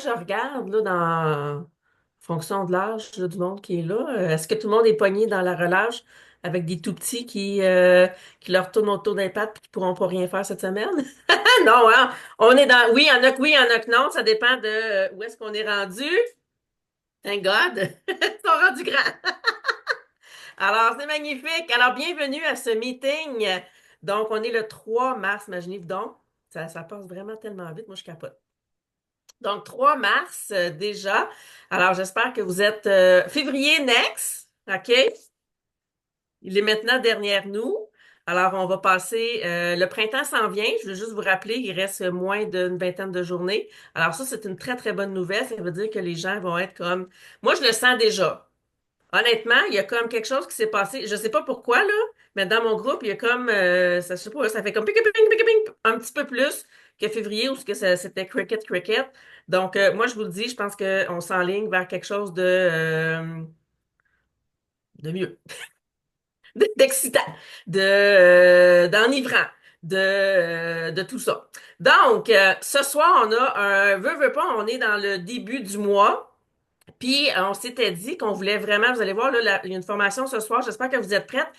je regarde là, dans fonction de l'âge là, du monde qui est là. Est-ce que tout le monde est pogné dans la relâche avec des tout petits qui leur tournent autour des pattes et qui pourront pas rien faire cette semaine? Non, hein? On est dans. Oui, il y en a que oui, il y en a que non. Ça dépend de où est-ce qu'on est rendu. Thank God. Ils sont rendus grands. Alors, c'est magnifique. Alors, bienvenue à ce meeting. Donc, on est le 3 mars, imaginez-vous donc. Ça passe vraiment tellement vite, moi je capote. Donc, 3 mars déjà. Alors, j'espère que vous êtes février next, OK? Il est maintenant derrière nous. Alors, on va passer, le printemps s'en vient. Je veux juste vous rappeler, il reste moins d'une vingtaine de journées. Alors ça, c'est une très, très bonne nouvelle. Ça veut dire que les gens vont être comme... Moi, je le sens déjà. Honnêtement, il y a comme quelque chose qui s'est passé. Je sais pas pourquoi, là, mais dans mon groupe, il y a comme, ça, je sais pas, ça fait comme un petit peu plus que février où c'était cricket, cricket. Donc, moi, je vous le dis, je pense qu'on s'enligne vers quelque chose de mieux, d'excitant, d'enivrant, de tout ça. Donc, ce soir, on a veux pas, on est dans le début du mois. Puis, on s'était dit qu'on voulait vraiment, vous allez voir, là, il y a une formation ce soir, j'espère que vous êtes prêtes.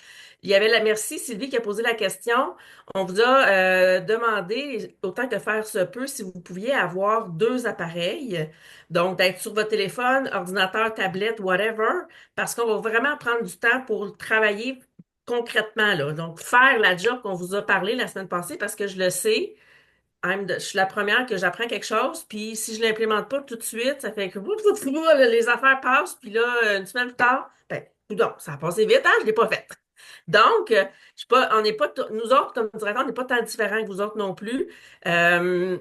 Il y avait merci Sylvie qui a posé la question. On vous a demandé, autant que faire se peut, si vous pouviez avoir deux appareils. Donc, d'être sur votre téléphone, ordinateur, tablette, whatever, parce qu'on va vraiment prendre du temps pour travailler concrètement, là. Donc, faire la job qu'on vous a parlé la semaine passée, parce que je le sais. Je suis la première que j'apprends quelque chose, puis si je l'implémente pas tout de suite, ça fait que les affaires passent, puis là, une semaine plus tard, ben, coudonc, ça a passé vite, hein, je l'ai pas fait. Donc, je suis pas, on n'est pas, nous autres, comme directeur, on n'est pas tant différents que vous autres non plus. Euh,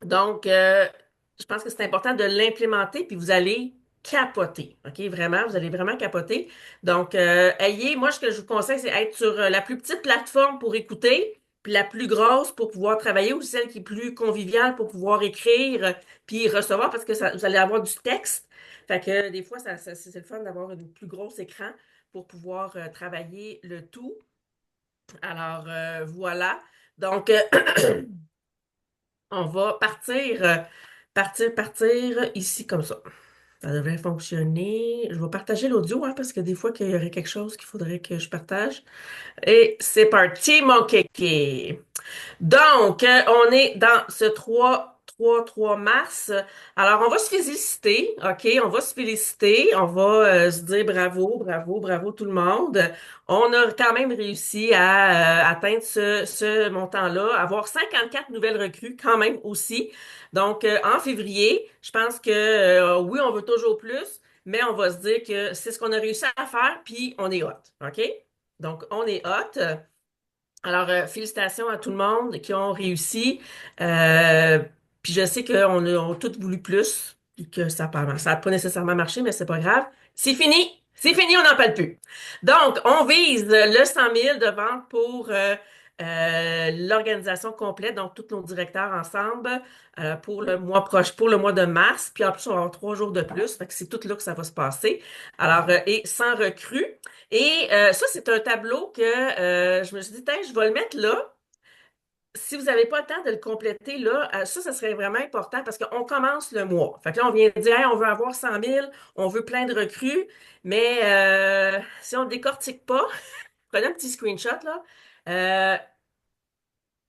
donc, je pense que c'est important de l'implémenter, puis vous allez capoter, OK? Vraiment, vous allez vraiment capoter. Donc, moi, ce que je vous conseille, c'est être sur la plus petite plateforme pour écouter, puis la plus grosse pour pouvoir travailler, ou celle qui est plus conviviale pour pouvoir écrire, puis recevoir, parce que vous allez avoir du texte. Fait que des fois, c'est le fun d'avoir un plus gros écran pour pouvoir travailler le tout. Alors, voilà. Donc, on va partir ici comme ça. Ça devrait fonctionner. Je vais partager l'audio, hein, parce que des fois qu'il y aurait quelque chose qu'il faudrait que je partage. Et c'est parti, mon kéké. Donc, on est dans ce 3 mars. Alors, on va se féliciter, OK? On va se féliciter. On va se dire bravo, bravo, bravo tout le monde. On a quand même réussi à atteindre ce montant-là, avoir 54 nouvelles recrues quand même aussi. Donc, en février, je pense que oui, on veut toujours plus, mais on va se dire que c'est ce qu'on a réussi à faire, puis on est hot, OK? Donc, on est hot. Alors, félicitations à tout le monde qui ont réussi. Euh, puis je sais qu'on a tous voulu plus, puis que ça a pas nécessairement marché, mais c'est pas grave. C'est fini! C'est fini, on n'en parle plus. Donc, on vise le 100 000 de vente pour l'organisation complète, donc tous nos directeurs ensemble, pour le mois proche, pour le mois de mars. Puis en plus, on va avoir 3 jours de plus. Fait que c'est tout là que ça va se passer. Alors, et sans recrue. Et ça, c'est un tableau que je me suis dit, tiens, je vais le mettre là. Si vous n'avez pas le temps de le compléter là, ça serait vraiment important parce qu'on commence le mois. Fait que là, on vient de dire, hey, on veut avoir 100 000, on veut plein de recrues, mais si on ne décortique pas, prenez un petit screenshot là, euh,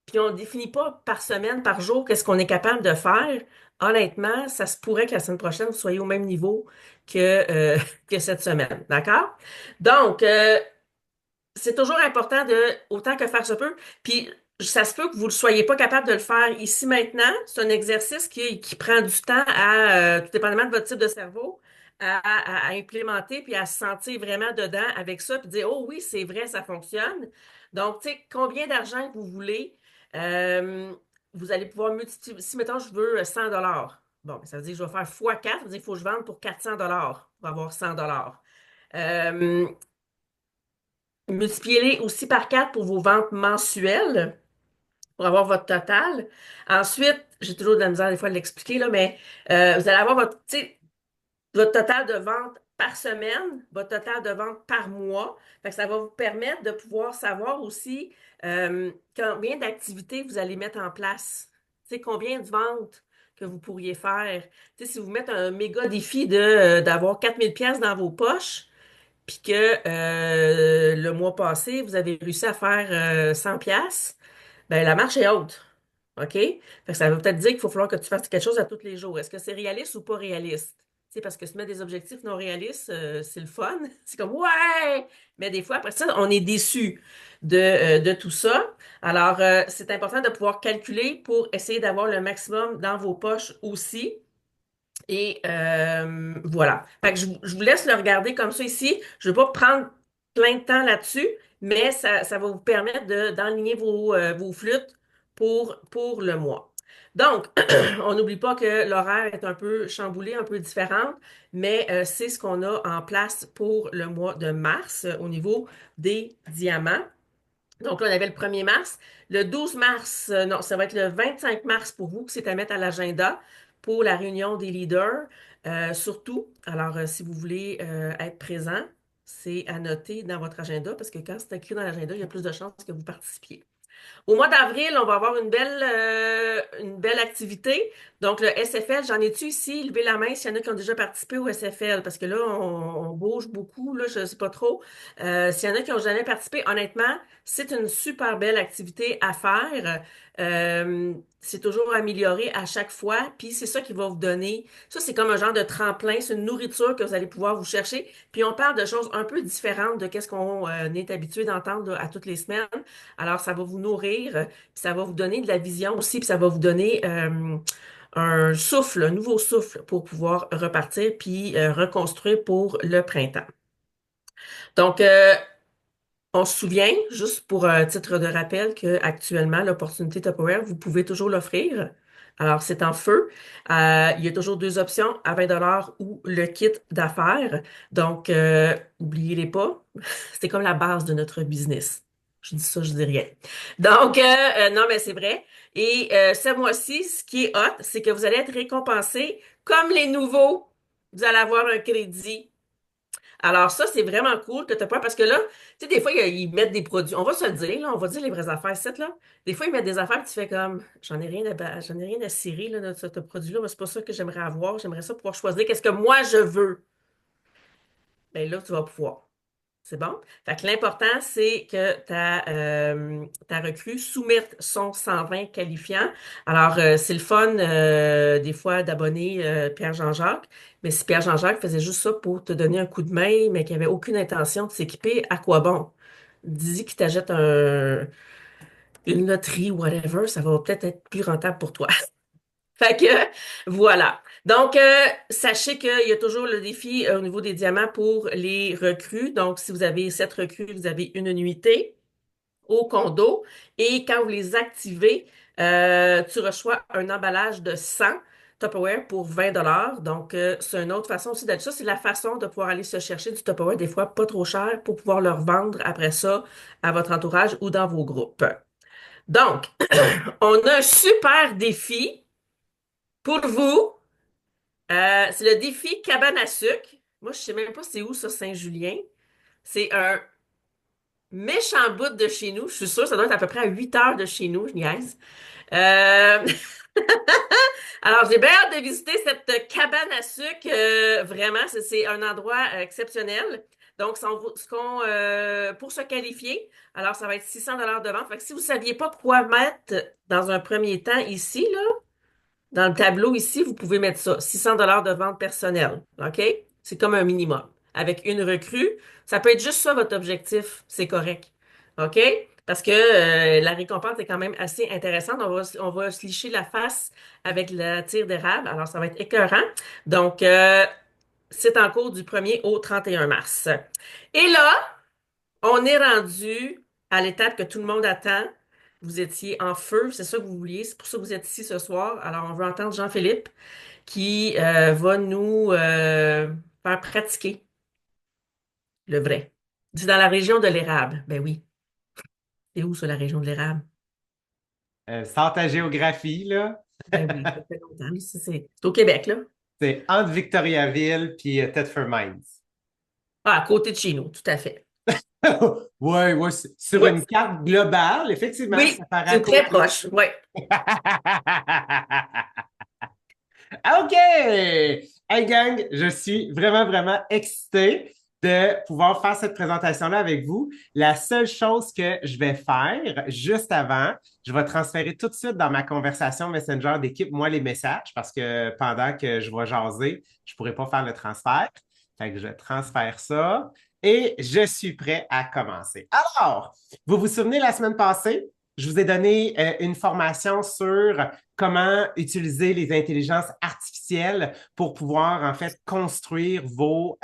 puis on ne définit pas par semaine, par jour, qu'est-ce qu'on est capable de faire, honnêtement, ça se pourrait que la semaine prochaine, vous soyez au même niveau que cette semaine. D'accord? Donc, c'est toujours important de, autant que faire se peut. Puis, ça se peut que vous ne soyez pas capable de le faire ici maintenant. C'est un exercice qui prend du temps tout dépendamment de votre type de cerveau, à implémenter puis à se sentir vraiment dedans avec ça puis dire, oh oui, c'est vrai, ça fonctionne. Donc, tu sais, combien d'argent que vous voulez, euh, vous allez pouvoir multiplier. Si, mettons, je veux 100 dollars. Bon, ben, ça veut dire que je vais faire fois 4. Ça veut dire qu'il faut que je vende pour 400 dollars pour avoir 100 dollars. Multipliez-les aussi par 4 pour vos ventes mensuelles, pour avoir votre total. Ensuite, j'ai toujours de la misère des fois de l'expliquer, là, mais vous allez avoir tu sais, votre total de vente par semaine, votre total de vente par mois. Fait que ça va vous permettre de pouvoir savoir aussi combien d'activités vous allez mettre en place. Tu sais, combien de ventes que vous pourriez faire. Tu sais, si vous mettez un méga défi d'avoir 4 000 pièces dans vos poches, puis que le mois passé, vous avez réussi à faire 100 pièces, ben la marche est haute. OK? Fait que ça veut peut-être dire qu'il faut falloir que tu fasses quelque chose à tous les jours. Est-ce que c'est réaliste ou pas réaliste? Tu sais, parce que se mettre des objectifs non réalistes, c'est le fun. C'est comme ouais! Mais des fois, après ça, on est déçu de tout ça. Alors, c'est important de pouvoir calculer pour essayer d'avoir le maximum dans vos poches aussi. Et voilà. Fait que je vous laisse le regarder comme ça ici. Je ne vais pas prendre plein de temps là-dessus, mais ça va vous permettre d'enligner vos flûtes pour le mois. Donc, on n'oublie pas que l'horaire est un peu chamboulé, un peu différent, mais c'est ce qu'on a en place pour le mois de mars au niveau des diamants. Donc là, on avait le 1er mars. Le 12 mars, non, ça va être le 25 mars pour vous, que c'est à mettre à l'agenda pour la réunion des leaders, surtout. Alors, si vous voulez être présent, c'est à noter dans votre agenda parce que quand c'est écrit dans l'agenda, il y a plus de chances que vous participiez. Au mois d'avril, on va avoir une belle activité. Donc, le SFL, j'en ai-tu ici? Levez la main s'il y en a qui ont déjà participé au SFL, parce que là, on bouge beaucoup, là, je ne sais pas trop. S'il y en a qui n'ont jamais participé, honnêtement, c'est une super belle activité à faire. C'est toujours amélioré à chaque fois, puis c'est ça qui va vous donner. Ça, c'est comme un genre de tremplin, c'est une nourriture que vous allez pouvoir vous chercher. Puis on parle de choses un peu différentes de qu'est-ce qu'on est habitué d'entendre là, à toutes les semaines. Alors, ça va vous nourrir, puis ça va vous donner de la vision aussi, puis ça va vous donner un souffle, un nouveau souffle pour pouvoir repartir puis reconstruire pour le printemps. Donc, on se souvient, juste pour un titre de rappel, que actuellement l'opportunité Tupperware, vous pouvez toujours l'offrir. Alors, c'est en feu. Il y a toujours deux options, à 20 ou le kit d'affaires. Donc, oubliez-les pas. C'est comme la base de notre business. Je dis ça, je dis rien. Donc, non, mais c'est vrai. Et ce mois-ci, ce qui est hot, c'est que vous allez être récompensés comme les nouveaux. Vous allez avoir un crédit. Alors ça, c'est vraiment cool que tu pas, parce que là, tu sais, des fois, ils mettent des produits, on va se le dire, là, on va dire les vraies affaires, c'est là. Des fois, ils mettent des affaires, puis tu fais comme, j'en ai rien à cirer, là, de ce produit-là, mais c'est pas ça que j'aimerais avoir, j'aimerais ça pouvoir choisir qu'est-ce que moi je veux. Ben là, tu vas pouvoir. C'est bon? Fait que l'important, c'est que ta recrue soumette son 120 qualifiant. Alors, c'est le fun, des fois, d'abonner Pierre Jean-Jacques. Mais si Pierre Jean-Jacques faisait juste ça pour te donner un coup de main, mais qu'il avait aucune intention de s'équiper, à quoi bon? Dis qu'il t'achète une loterie, whatever, ça va peut-être être plus rentable pour toi. Fait que voilà. Donc, sachez qu'il y a toujours le défi au niveau des diamants pour les recrues. Donc, si vous avez 7 recrues, vous avez une nuitée au condo. Et quand vous les activez, tu reçois un emballage de 100 Tupperware pour 20 $. Donc, c'est une autre façon aussi d'être ça. C'est la façon de pouvoir aller se chercher du Tupperware, des fois pas trop cher, pour pouvoir le revendre après ça à votre entourage ou dans vos groupes. Donc, on a un super défi pour vous. C'est le défi cabane à sucre. Moi, je sais même pas c'est où ça, Saint-Julien. C'est un méchant bout de chez nous. Je suis sûre, ça doit être à peu près à 8 heures de chez nous, je niaise. Euh, Alors, j'ai bien hâte de visiter cette cabane à sucre. Vraiment, c'est un endroit exceptionnel. Donc, pour se qualifier, alors ça va être 600 $ de vente. Fait que si vous saviez pas quoi mettre dans un premier temps ici, là, dans le tableau ici, vous pouvez mettre ça, 600 $ de vente personnelle. OK? C'est comme un minimum. Avec une recrue, ça peut être juste ça votre objectif. C'est correct. OK? Parce que la récompense est quand même assez intéressante. On va se licher la face avec la tire d'érable. Alors, ça va être écœurant. Donc, c'est en cours du 1er au 31 mars. Et là, on est rendu à l'étape que tout le monde attend. Vous étiez en feu, c'est ça que vous vouliez, c'est pour ça que vous êtes ici ce soir. Alors, on veut entendre Jean-Philippe qui va nous faire pratiquer le vrai. C'est dans la région de l'érable. Ben oui. C'est où ça, la région de l'érable? Sans ta géographie, là, Ben oui, ça fait longtemps. C'est au Québec, là. c'est entre Victoriaville puis Thetford Mines. Ah, à côté de chez nous, tout à fait. Ouais, ouais, sur Oui, une carte globale, effectivement, oui, ça paraît à c'est très côté. proche. Oui. OK! Hey gang, je suis vraiment, vraiment excité de pouvoir faire cette présentation-là avec vous. La seule chose que je vais faire juste avant, je vais transférer tout de suite dans ma conversation Messenger d'équipe, moi, les messages, parce que pendant que je vais jaser, je ne pourrai pas faire le transfert. Fait que je transfère ça et je suis prêt à commencer. Alors, vous vous souvenez la semaine passée? Je vous ai donné une formation sur comment utiliser les intelligences artificielles pour pouvoir en fait construire vos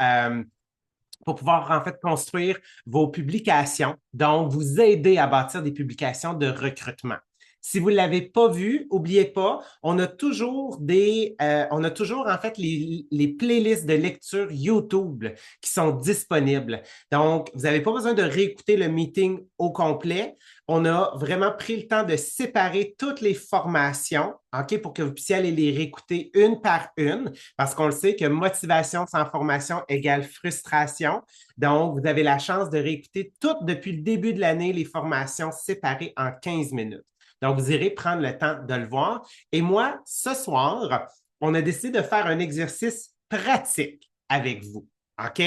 publications, donc vous aider à bâtir des publications de recrutement. Si vous ne l'avez pas vu, n'oubliez pas, on a toujours en fait les playlists de lecture YouTube qui sont disponibles. Donc, vous n'avez pas besoin de réécouter le meeting au complet. On a vraiment pris le temps de séparer toutes les formations, OK, pour que vous puissiez aller les réécouter une par une, parce qu'on le sait que motivation sans formation égale frustration. Donc, vous avez la chance de réécouter toutes depuis le début de l'année les formations séparées en 15 minutes. Donc, vous irez prendre le temps de le voir. Et moi, ce soir, on a décidé de faire un exercice pratique avec vous. OK?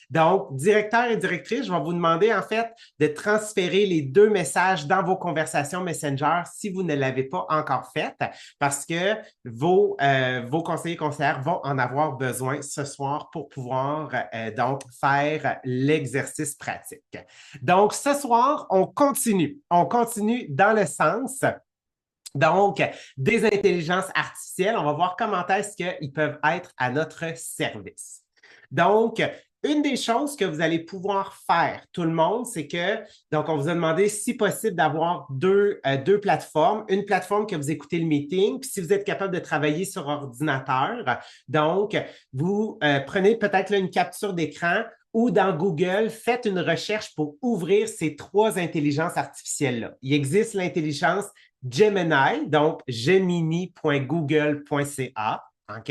Donc, directeur et directrice, je vais vous demander en fait de transférer les deux messages dans vos conversations Messenger si vous ne l'avez pas encore fait, parce que vos conseillers et conseillères vont en avoir besoin ce soir pour pouvoir donc faire l'exercice pratique. Donc, ce soir, on continue. On continue dans le sens donc, des intelligences artificielles, on va voir comment est-ce qu'ils peuvent être à notre service. Donc, une des choses que vous allez pouvoir faire, tout le monde, c'est que, donc, on vous a demandé, si possible, d'avoir deux plateformes. Une plateforme que vous écoutez le meeting, puis si vous êtes capable de travailler sur ordinateur, donc, vous prenez peut-être là, une capture d'écran ou dans Google, faites une recherche pour ouvrir ces trois intelligences artificielles-là. Il existe l'intelligence Gemini, donc gemini.google.ca, OK?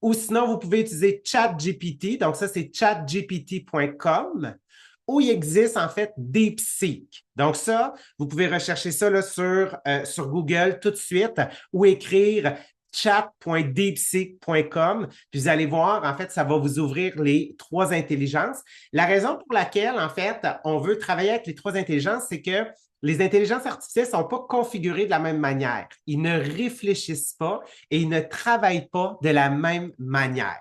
Ou sinon, vous pouvez utiliser ChatGPT, donc ça, c'est chatgpt.com, ou il existe en fait DeepSeek. Donc ça, vous pouvez rechercher ça là, sur Google tout de suite ou écrire chat.deepseek.com, puis vous allez voir, en fait, ça va vous ouvrir les trois intelligences. La raison pour laquelle, en fait, on veut travailler avec les trois intelligences, c'est que les intelligences artificielles ne sont pas configurées de la même manière. Ils ne réfléchissent pas et ils ne travaillent pas de la même manière.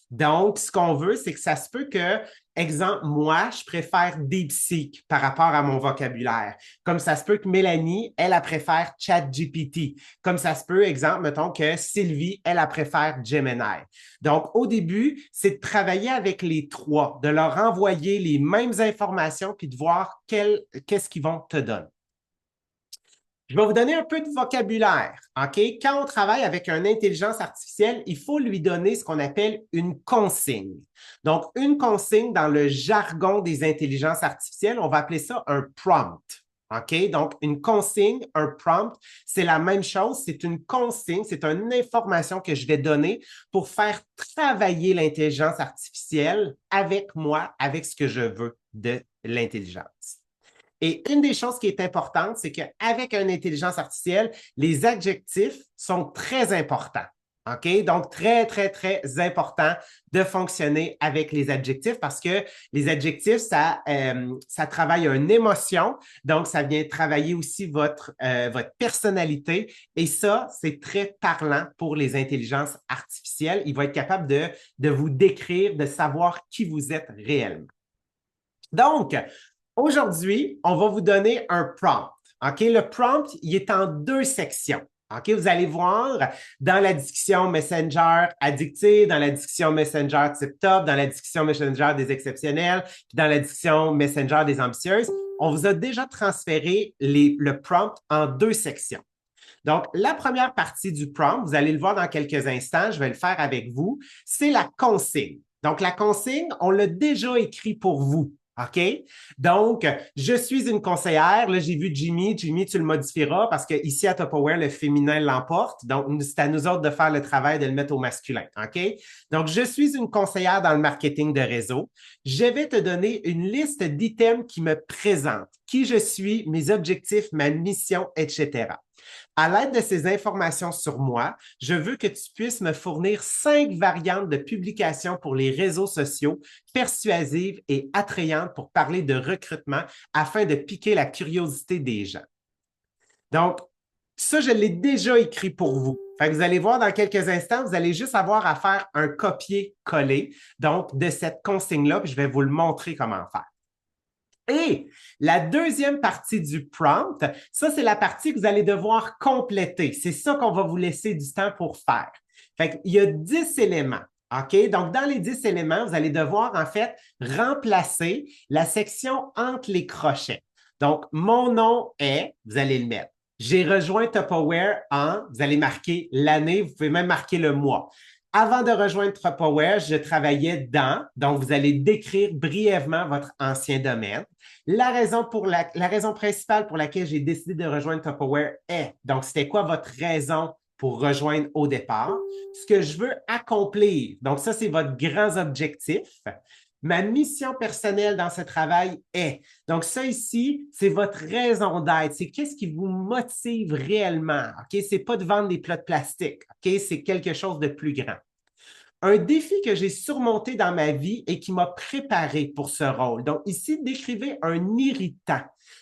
Donc, ce qu'on veut, c'est que ça se peut que, exemple, moi, je préfère DeepSeek par rapport à mon vocabulaire. Comme ça se peut que Mélanie, elle préfère ChatGPT. Comme ça se peut, exemple, mettons que Sylvie, elle préfère Gemini. Donc, au début, c'est de travailler avec les trois, de leur envoyer les mêmes informations puis de voir qu'est-ce qu'ils vont te donner. Je vais vous donner un peu de vocabulaire. OK? Quand on travaille avec une intelligence artificielle, il faut lui donner ce qu'on appelle une consigne. Donc, une consigne dans le jargon des intelligences artificielles, on va appeler ça un prompt. OK? Donc, une consigne, un prompt, c'est la même chose. C'est une consigne, c'est une information que je vais donner pour faire travailler l'intelligence artificielle avec moi, avec ce que je veux de l'intelligence. Et une des choses qui est importante, c'est qu'avec une intelligence artificielle, les adjectifs sont très importants. OK? Donc, très, très, très important de fonctionner avec les adjectifs parce que les adjectifs, ça travaille une émotion. Donc, ça vient travailler aussi votre personnalité. Et ça, c'est très parlant pour les intelligences artificielles. Il va être capable de vous décrire, de savoir qui vous êtes réellement. Donc, aujourd'hui, on va vous donner un prompt. OK? Le prompt, il est en deux sections. OK? Vous allez voir dans la discussion Messenger addictive, dans la discussion Messenger tip-top, dans la discussion Messenger des exceptionnels, puis dans la discussion Messenger des ambitieuses, on vous a déjà transféré le prompt en deux sections. Donc, la première partie du prompt, vous allez le voir dans quelques instants, je vais le faire avec vous, c'est la consigne. Donc, la consigne, on l'a déjà écrit pour vous. OK? Donc, je suis une conseillère. Là, j'ai vu Jimmy. Jimmy, tu le modifieras parce qu'ici à Tupperware, le féminin l'emporte. Donc, c'est à nous autres de faire le travail de le mettre au masculin. OK? Donc, je suis une conseillère dans le marketing de réseau. Je vais te donner une liste d'items qui me présentent qui je suis, mes objectifs, ma mission, etc. À l'aide de ces informations sur moi, je veux que tu puisses me fournir 5 variantes de publications pour les réseaux sociaux persuasives et attrayantes pour parler de recrutement afin de piquer la curiosité des gens. Donc, ça, je l'ai déjà écrit pour vous. Fait que vous allez voir dans quelques instants, vous allez juste avoir à faire un copier-coller, donc de cette consigne-là, puis je vais vous le montrer comment faire. Et la deuxième partie du prompt, ça, c'est la partie que vous allez devoir compléter. C'est ça qu'on va vous laisser du temps pour faire. Fait qu'il y a 10 éléments. OK? Donc, dans les 10 éléments, vous allez devoir, en fait, remplacer la section entre les crochets. Donc, mon nom est, vous allez le mettre. J'ai rejoint Tupperware en, vous allez marquer l'année, vous pouvez même marquer le mois. Avant de rejoindre Tupperware, je travaillais dans, donc vous allez décrire brièvement votre ancien domaine. La raison principale pour laquelle j'ai décidé de rejoindre Tupperware est, donc c'était quoi votre raison pour rejoindre au départ? Ce que je veux accomplir, donc ça c'est votre grand objectif. Ma mission personnelle dans ce travail est. Donc, ça ici, c'est votre raison d'être. C'est qu'est-ce qui vous motive réellement. OK? C'est pas de vendre des plats de plastique. OK? C'est quelque chose de plus grand. Un défi que j'ai surmonté dans ma vie et qui m'a préparé pour ce rôle. Donc, ici, décrivez un irritant.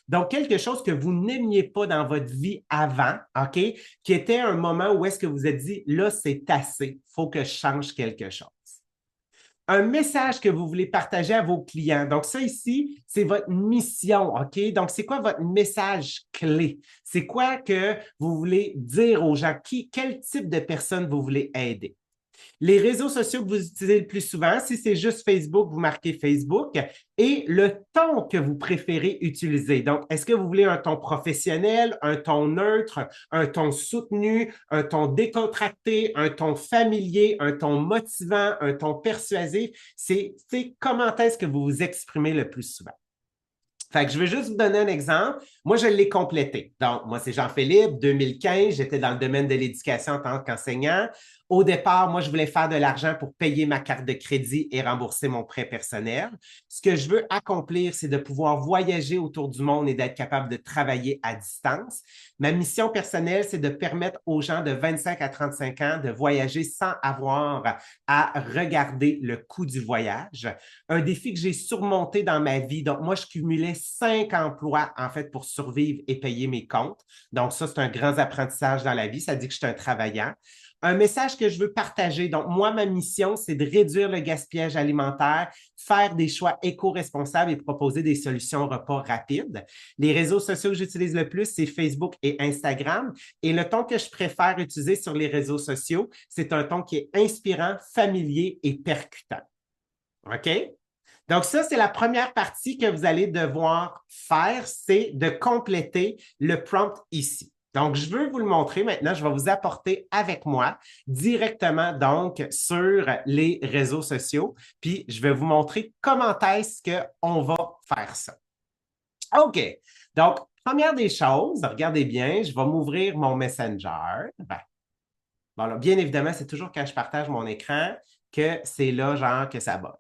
Donc, quelque chose que vous n'aimiez pas dans votre vie avant, OK? Qui était un moment où est-ce que vous vous êtes dit, là, c'est assez, il faut que je change quelque chose. Un message que vous voulez partager à vos clients. Donc, ça ici, c'est votre mission, OK? Donc, c'est quoi votre message clé? C'est quoi que vous voulez dire aux gens? Quel type de personnes vous voulez aider? Les réseaux sociaux que vous utilisez le plus souvent, si c'est juste Facebook, vous marquez Facebook et le ton que vous préférez utiliser. Donc, est-ce que vous voulez un ton professionnel, un ton neutre, un ton soutenu, un ton décontracté, un ton familier, un ton motivant, un ton persuasif? C'est comment est-ce que vous vous exprimez le plus souvent? Fait que je vais juste vous donner un exemple. Moi, je l'ai complété. Donc, moi, c'est Jean-Philippe, 2015, j'étais dans le domaine de l'éducation en tant qu'enseignant. Au départ, moi, je voulais faire de l'argent pour payer ma carte de crédit et rembourser mon prêt personnel. Ce que je veux accomplir, c'est de pouvoir voyager autour du monde et d'être capable de travailler à distance. Ma mission personnelle, c'est de permettre aux gens de 25 à 35 ans de voyager sans avoir à regarder le coût du voyage. Un défi que j'ai surmonté dans ma vie. Donc, moi, je cumulais 5 emplois, en fait, pour survivre et payer mes comptes. Donc, ça, c'est un grand apprentissage dans la vie. Ça dit que je suis un travaillant. Un message que je veux partager. Donc, moi, ma mission, c'est de réduire le gaspillage alimentaire, faire des choix éco-responsables et proposer des solutions repas rapides. Les réseaux sociaux que j'utilise le plus, c'est Facebook et Instagram. Et le ton que je préfère utiliser sur les réseaux sociaux, c'est un ton qui est inspirant, familier et percutant. OK? Donc, ça, c'est la première partie que vous allez devoir faire, c'est de compléter le prompt ici. Donc, je veux vous le montrer maintenant. Je vais vous apporter avec moi directement donc sur les réseaux sociaux. Puis, je vais vous montrer comment est-ce qu'on va faire ça. OK. Donc, première des choses, regardez bien, je vais m'ouvrir mon Messenger. Bon, là, bien évidemment, c'est toujours quand je partage mon écran que c'est là, genre, que ça bug.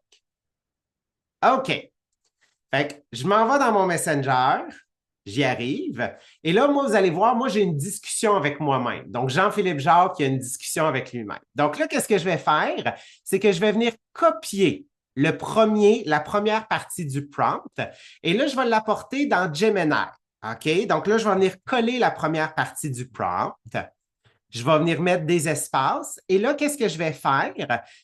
OK. Fait que je m'en vais dans mon Messenger. J'y arrive. Et là, moi, vous allez voir, moi, j'ai une discussion avec moi-même. Donc, Jean-Philippe Jacques, qui a une discussion avec lui-même. Donc là, qu'est-ce que je vais faire? C'est que je vais venir copier la première partie du prompt. Et là, je vais l'apporter dans Gemini. OK? Donc là, je vais venir coller la première partie du prompt. Je vais venir mettre des espaces. Et là, qu'est-ce que je vais faire?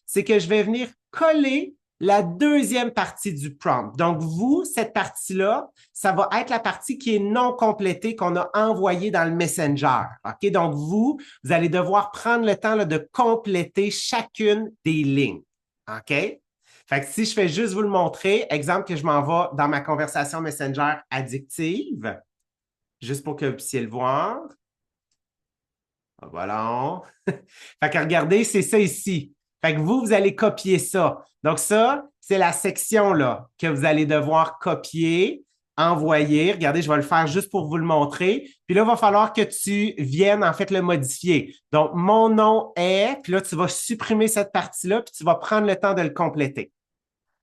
C'est que je vais venir coller la deuxième partie du prompt. Donc, vous, cette partie-là, ça va être la partie qui est non complétée qu'on a envoyée dans le Messenger. OK? Donc, vous allez devoir prendre le temps là, de compléter chacune des lignes. OK? Fait que si je fais juste vous le montrer, exemple que je m'en vais dans ma conversation Messenger addictive, juste pour que vous puissiez le voir. Voilà. Fait que regardez, c'est ça ici. Fait que vous allez copier ça. Donc, ça, c'est la section là que vous allez devoir copier, envoyer. Regardez, je vais le faire juste pour vous le montrer. Puis là, il va falloir que tu viennes, en fait, le modifier. Donc, mon nom est, puis là, tu vas supprimer cette partie-là, puis tu vas prendre le temps de le compléter.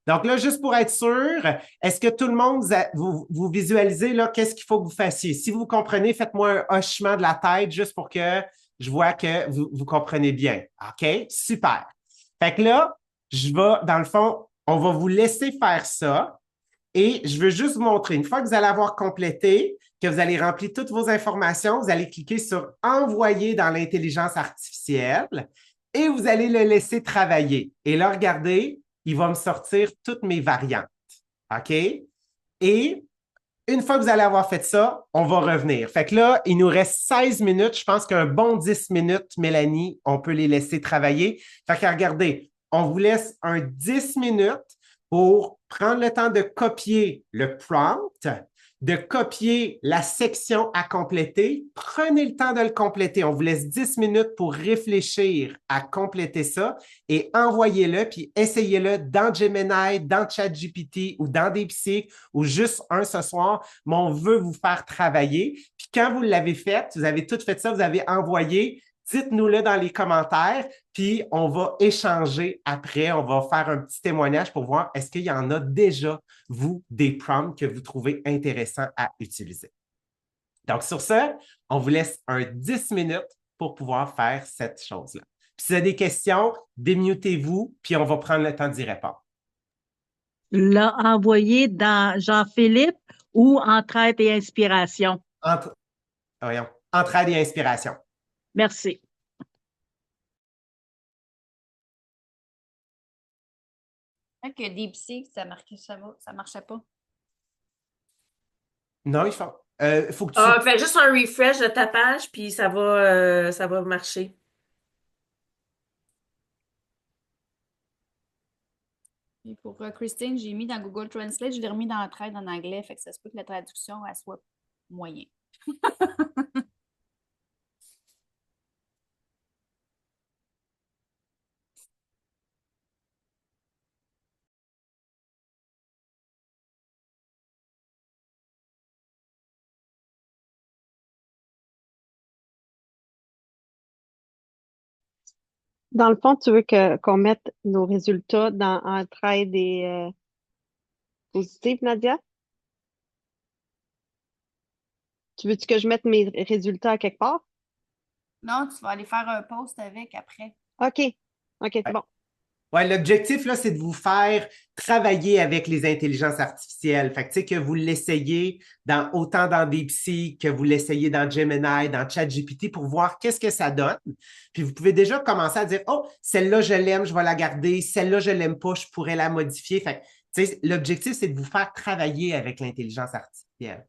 Donc là, juste pour être sûr, est-ce que tout le monde, vous visualisez là, qu'est-ce qu'il faut que vous fassiez? Si vous comprenez, faites-moi un hochement de la tête juste pour que je vois que vous comprenez bien. OK? Super. Fait que là, dans le fond, on va vous laisser faire ça et je veux juste vous montrer, une fois que vous allez avoir complété, que vous allez remplir toutes vos informations, vous allez cliquer sur Envoyer dans l'intelligence artificielle et vous allez le laisser travailler. Et là, regardez, il va me sortir toutes mes variantes. OK? Et une fois que vous allez avoir fait ça, on va revenir. Fait que là, il nous reste 16 minutes. Je pense qu'un bon 10 minutes, Mélanie, on peut les laisser travailler. Fait que regardez, on vous laisse un 10 minutes pour prendre le temps de copier le prompt, de copier la section à compléter. Prenez le temps de le compléter. On vous laisse 10 minutes pour réfléchir à compléter ça et envoyez-le, puis essayez-le dans Gemini, dans ChatGPT ou dans DeepSeek ou juste un ce soir, mais on veut vous faire travailler. Puis quand vous l'avez fait, vous avez tout fait ça, vous avez envoyé, dites-nous-le dans les commentaires, puis on va échanger après. On va faire un petit témoignage pour voir est-ce qu'il y en a déjà, vous, des prompts que vous trouvez intéressants à utiliser. Donc, sur ce, on vous laisse un 10 minutes pour pouvoir faire cette chose-là. Puis, si vous avez des questions, démutez-vous, puis on va prendre le temps d'y répondre. L'a envoyé dans Jean-Philippe ou Entraide et Inspiration. Entre, voyons, entraide et inspiration. Merci. Que DeepSeek, ça marchait pas. Non, il faut, faut que tu. Fais juste un refresh de ta page, puis ça va marcher. Et pour Christine, j'ai mis dans Google Translate, je l'ai remis dans Entraide en anglais, fait que ça se peut que la traduction, elle soit moyen. Dans le fond, tu veux qu'on mette nos résultats dans Entraide et Positive, Nadia? Tu veux-tu que je mette mes résultats à quelque part? Non, tu vas aller faire un post avec après. OK. OK, c'est bon. Ouais, l'objectif, là, c'est de vous faire travailler avec les intelligences artificielles. Fait que, tu sais, que vous l'essayez autant dans DeepSeek que vous l'essayez dans Gemini, dans ChatGPT pour voir qu'est-ce que ça donne. Puis vous pouvez déjà commencer à dire, oh, celle-là, je l'aime, je vais la garder. Celle-là, je l'aime pas, je pourrais la modifier. Fait que, tu sais, l'objectif, c'est de vous faire travailler avec l'intelligence artificielle.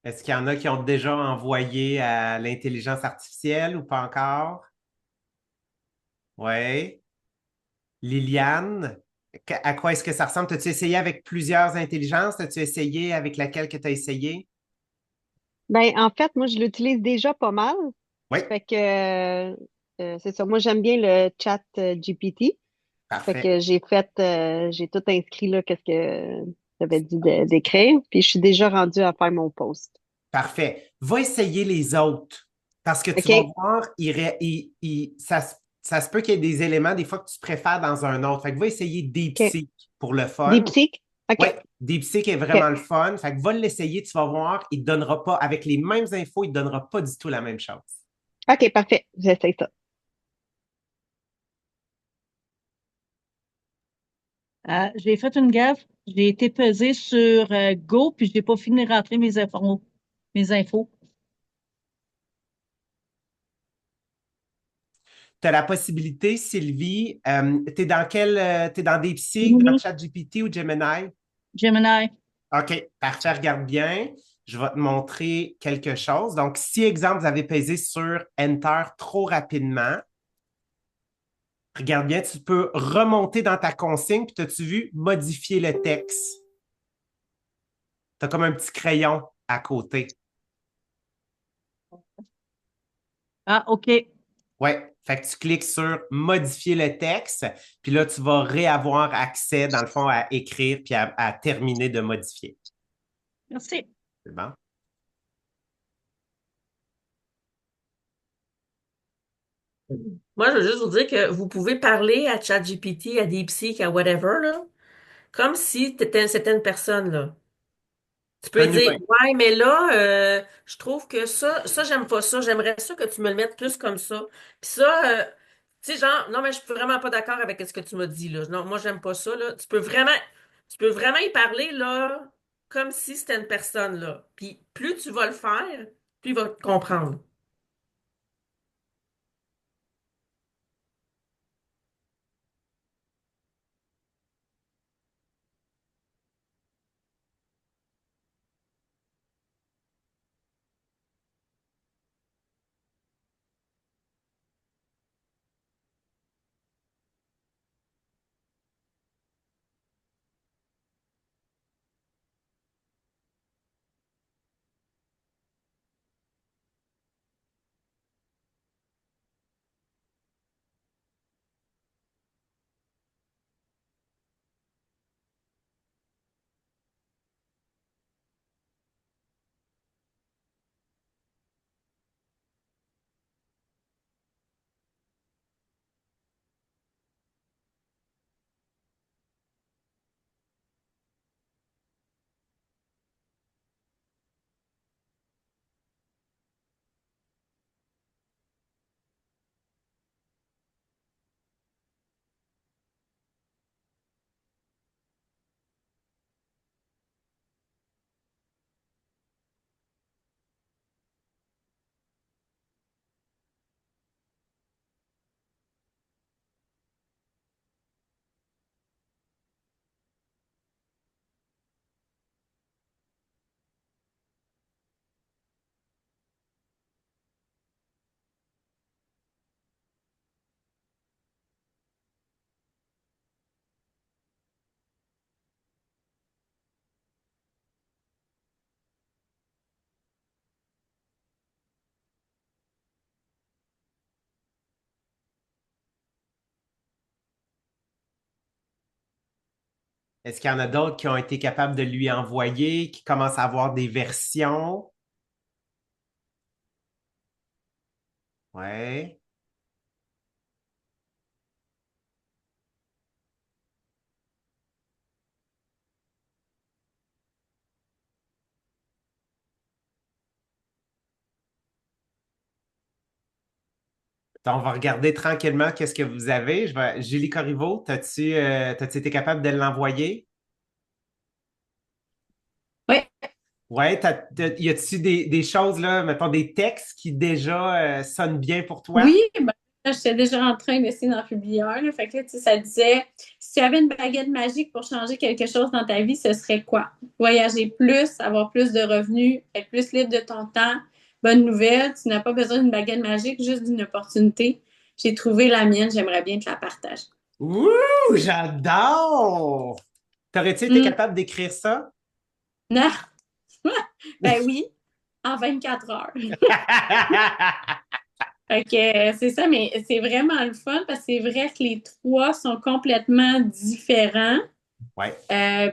Est-ce qu'il y en a qui ont déjà envoyé à l'intelligence artificielle ou pas encore? Oui. Liliane, à quoi est-ce que ça ressemble? As-tu essayé avec plusieurs intelligences? As-tu essayé avec laquelle que tu as essayé? Ben, en fait, moi, je l'utilise déjà pas mal. Oui, Fait que, c'est ça. Moi, j'aime bien le chat GPT. Fait parfait. que j'ai tout inscrit là, qu'est-ce que j'avais dit d'écrire. Puis je suis déjà rendue à faire mon post. Parfait. Va essayer les autres. Parce que tu vas OK? voir, ça se peut qu'il y ait des éléments des fois que tu préfères dans un autre. Fait que va essayer OK. DeepSeek pour le fun. DeepSeek? Oui, OK. DeepSeek est OK. vraiment le fun. Fait que va l'essayer, tu vas voir, il ne te donnera pas, avec les mêmes infos, il ne te donnera pas du tout la même chose. OK, parfait. J'essaie ça. J'ai fait une gaffe. J'ai été pesée sur Go, puis j'ai pas fini de rentrer mes infos. Tu as la possibilité, Sylvie, t'es dans DeepSeek, dans Gemini. ChatGPT ou Gemini? Gemini. OK, parfait, regarde bien. Je vais te montrer quelque chose. Donc, si, exemple, vous avez pesé sur Enter trop rapidement, regarde bien, tu peux remonter dans ta consigne, puis as-tu vu modifier le texte? Tu as comme un petit crayon à côté. Ah, OK. Oui, fait que tu cliques sur modifier le texte, puis là, tu vas réavoir accès, dans le fond, à écrire puis à terminer de modifier. Merci. C'est bon? Moi, je veux juste vous dire que vous pouvez parler à ChatGPT, à DeepSeek, à whatever, là, comme si c'était une personne, là. Tu peux Un lui dire, humain. ouais, mais là, je trouve que ça, j'aime pas ça. J'aimerais ça que tu me le mettes plus comme ça. Puis ça, tu sais, genre, non, mais je suis vraiment pas d'accord avec ce que tu m'as dit, là. Non, moi, j'aime pas ça, là. Tu peux vraiment y parler, là, comme si c'était une personne, là. Puis plus tu vas le faire, plus il va te comprendre. Est-ce qu'il y en a d'autres qui ont été capables de lui envoyer, qui commencent à avoir des versions? Ouais. On va regarder tranquillement qu'est-ce que vous avez. Julie Corriveau, t'as-tu été capable de l'envoyer? Oui. Ouais, y a-tu des choses là, mettons des textes qui déjà sonnent bien pour toi? Oui, j'étais déjà en train d'essayer d'en publier un. Là. Fait que là, tu sais, ça disait, si tu avais une baguette magique pour changer quelque chose dans ta vie, ce serait quoi? Voyager plus, avoir plus de revenus, être plus libre de ton temps. Bonne nouvelle, tu n'as pas besoin d'une baguette magique, juste d'une opportunité. J'ai trouvé la mienne, j'aimerais bien te la partager. Ouh, j'adore! T'aurais-tu été Mm. capable d'écrire ça? Non. Ben oui, en 24 heures. Fait que c'est ça, mais c'est vraiment le fun parce que c'est vrai que les trois sont complètement différents. Ouais.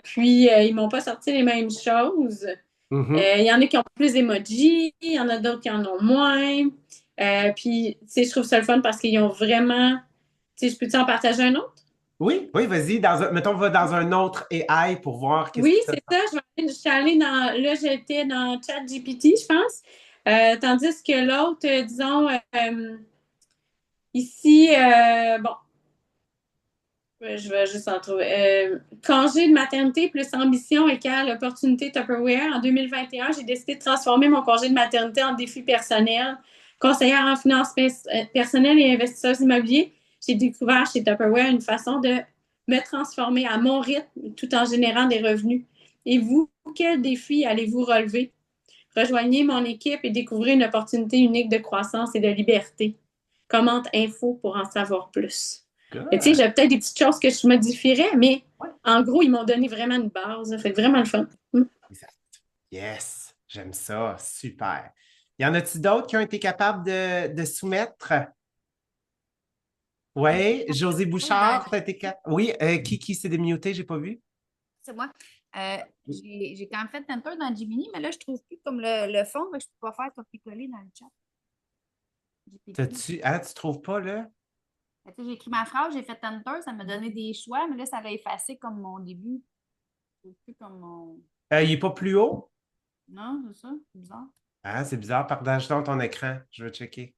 Puis, ils m'ont pas sorti les mêmes choses. Mhm. Il y en a qui ont plus d'emojis, il y en a d'autres qui en ont moins. Puis, tu sais, je trouve ça le fun parce qu'ils ont vraiment. Tu sais, je peux-tu en partager un autre? Oui, oui, vas-y. Mettons, va dans un autre AI pour voir qu'est-ce Oui, que ça. c'est ça. Je suis allée dans. Là, j'étais dans ChatGPT, je pense. Tandis que l'autre, disons, ici, bon, je vais juste en trouver. Congé de maternité plus ambition égale opportunité Tupperware. En 2021, j'ai décidé de transformer mon congé de maternité en défi personnel. Conseillère en finances personnelles et investisseuse immobilier, j'ai découvert chez Tupperware une façon de me transformer à mon rythme tout en générant des revenus. Et vous, quel défi allez-vous relever? Rejoignez mon équipe et découvrez une opportunité unique de croissance et de liberté. Commente info pour en savoir plus. Tu sais, j'ai peut-être des petites choses que je modifierais, mais en gros, ils m'ont donné vraiment une base. Ça fait vraiment le fun. Exact. Yes, j'aime ça. Super. Y en a-t-il d'autres qui ont été capables de soumettre? Oui, José Bouchard, t'as été capable. Oui, qui s'est démuté, j'ai pas vu. C'est moi. J'ai quand même fait Tenter dans Gemini, mais là, je trouve plus comme le fond, mais je peux pas faire copier-coller dans le chat. Tu trouves pas, là? Tu sais, j'ai écrit ma phrase, j'ai fait Enter, ça m'a donné des choix, mais là, ça l'a effacé comme mon début. C'est plus comme mon. Il est pas plus haut? Non, c'est ça, c'est bizarre. Ah, c'est bizarre. Partage donc ton écran. Je veux checker.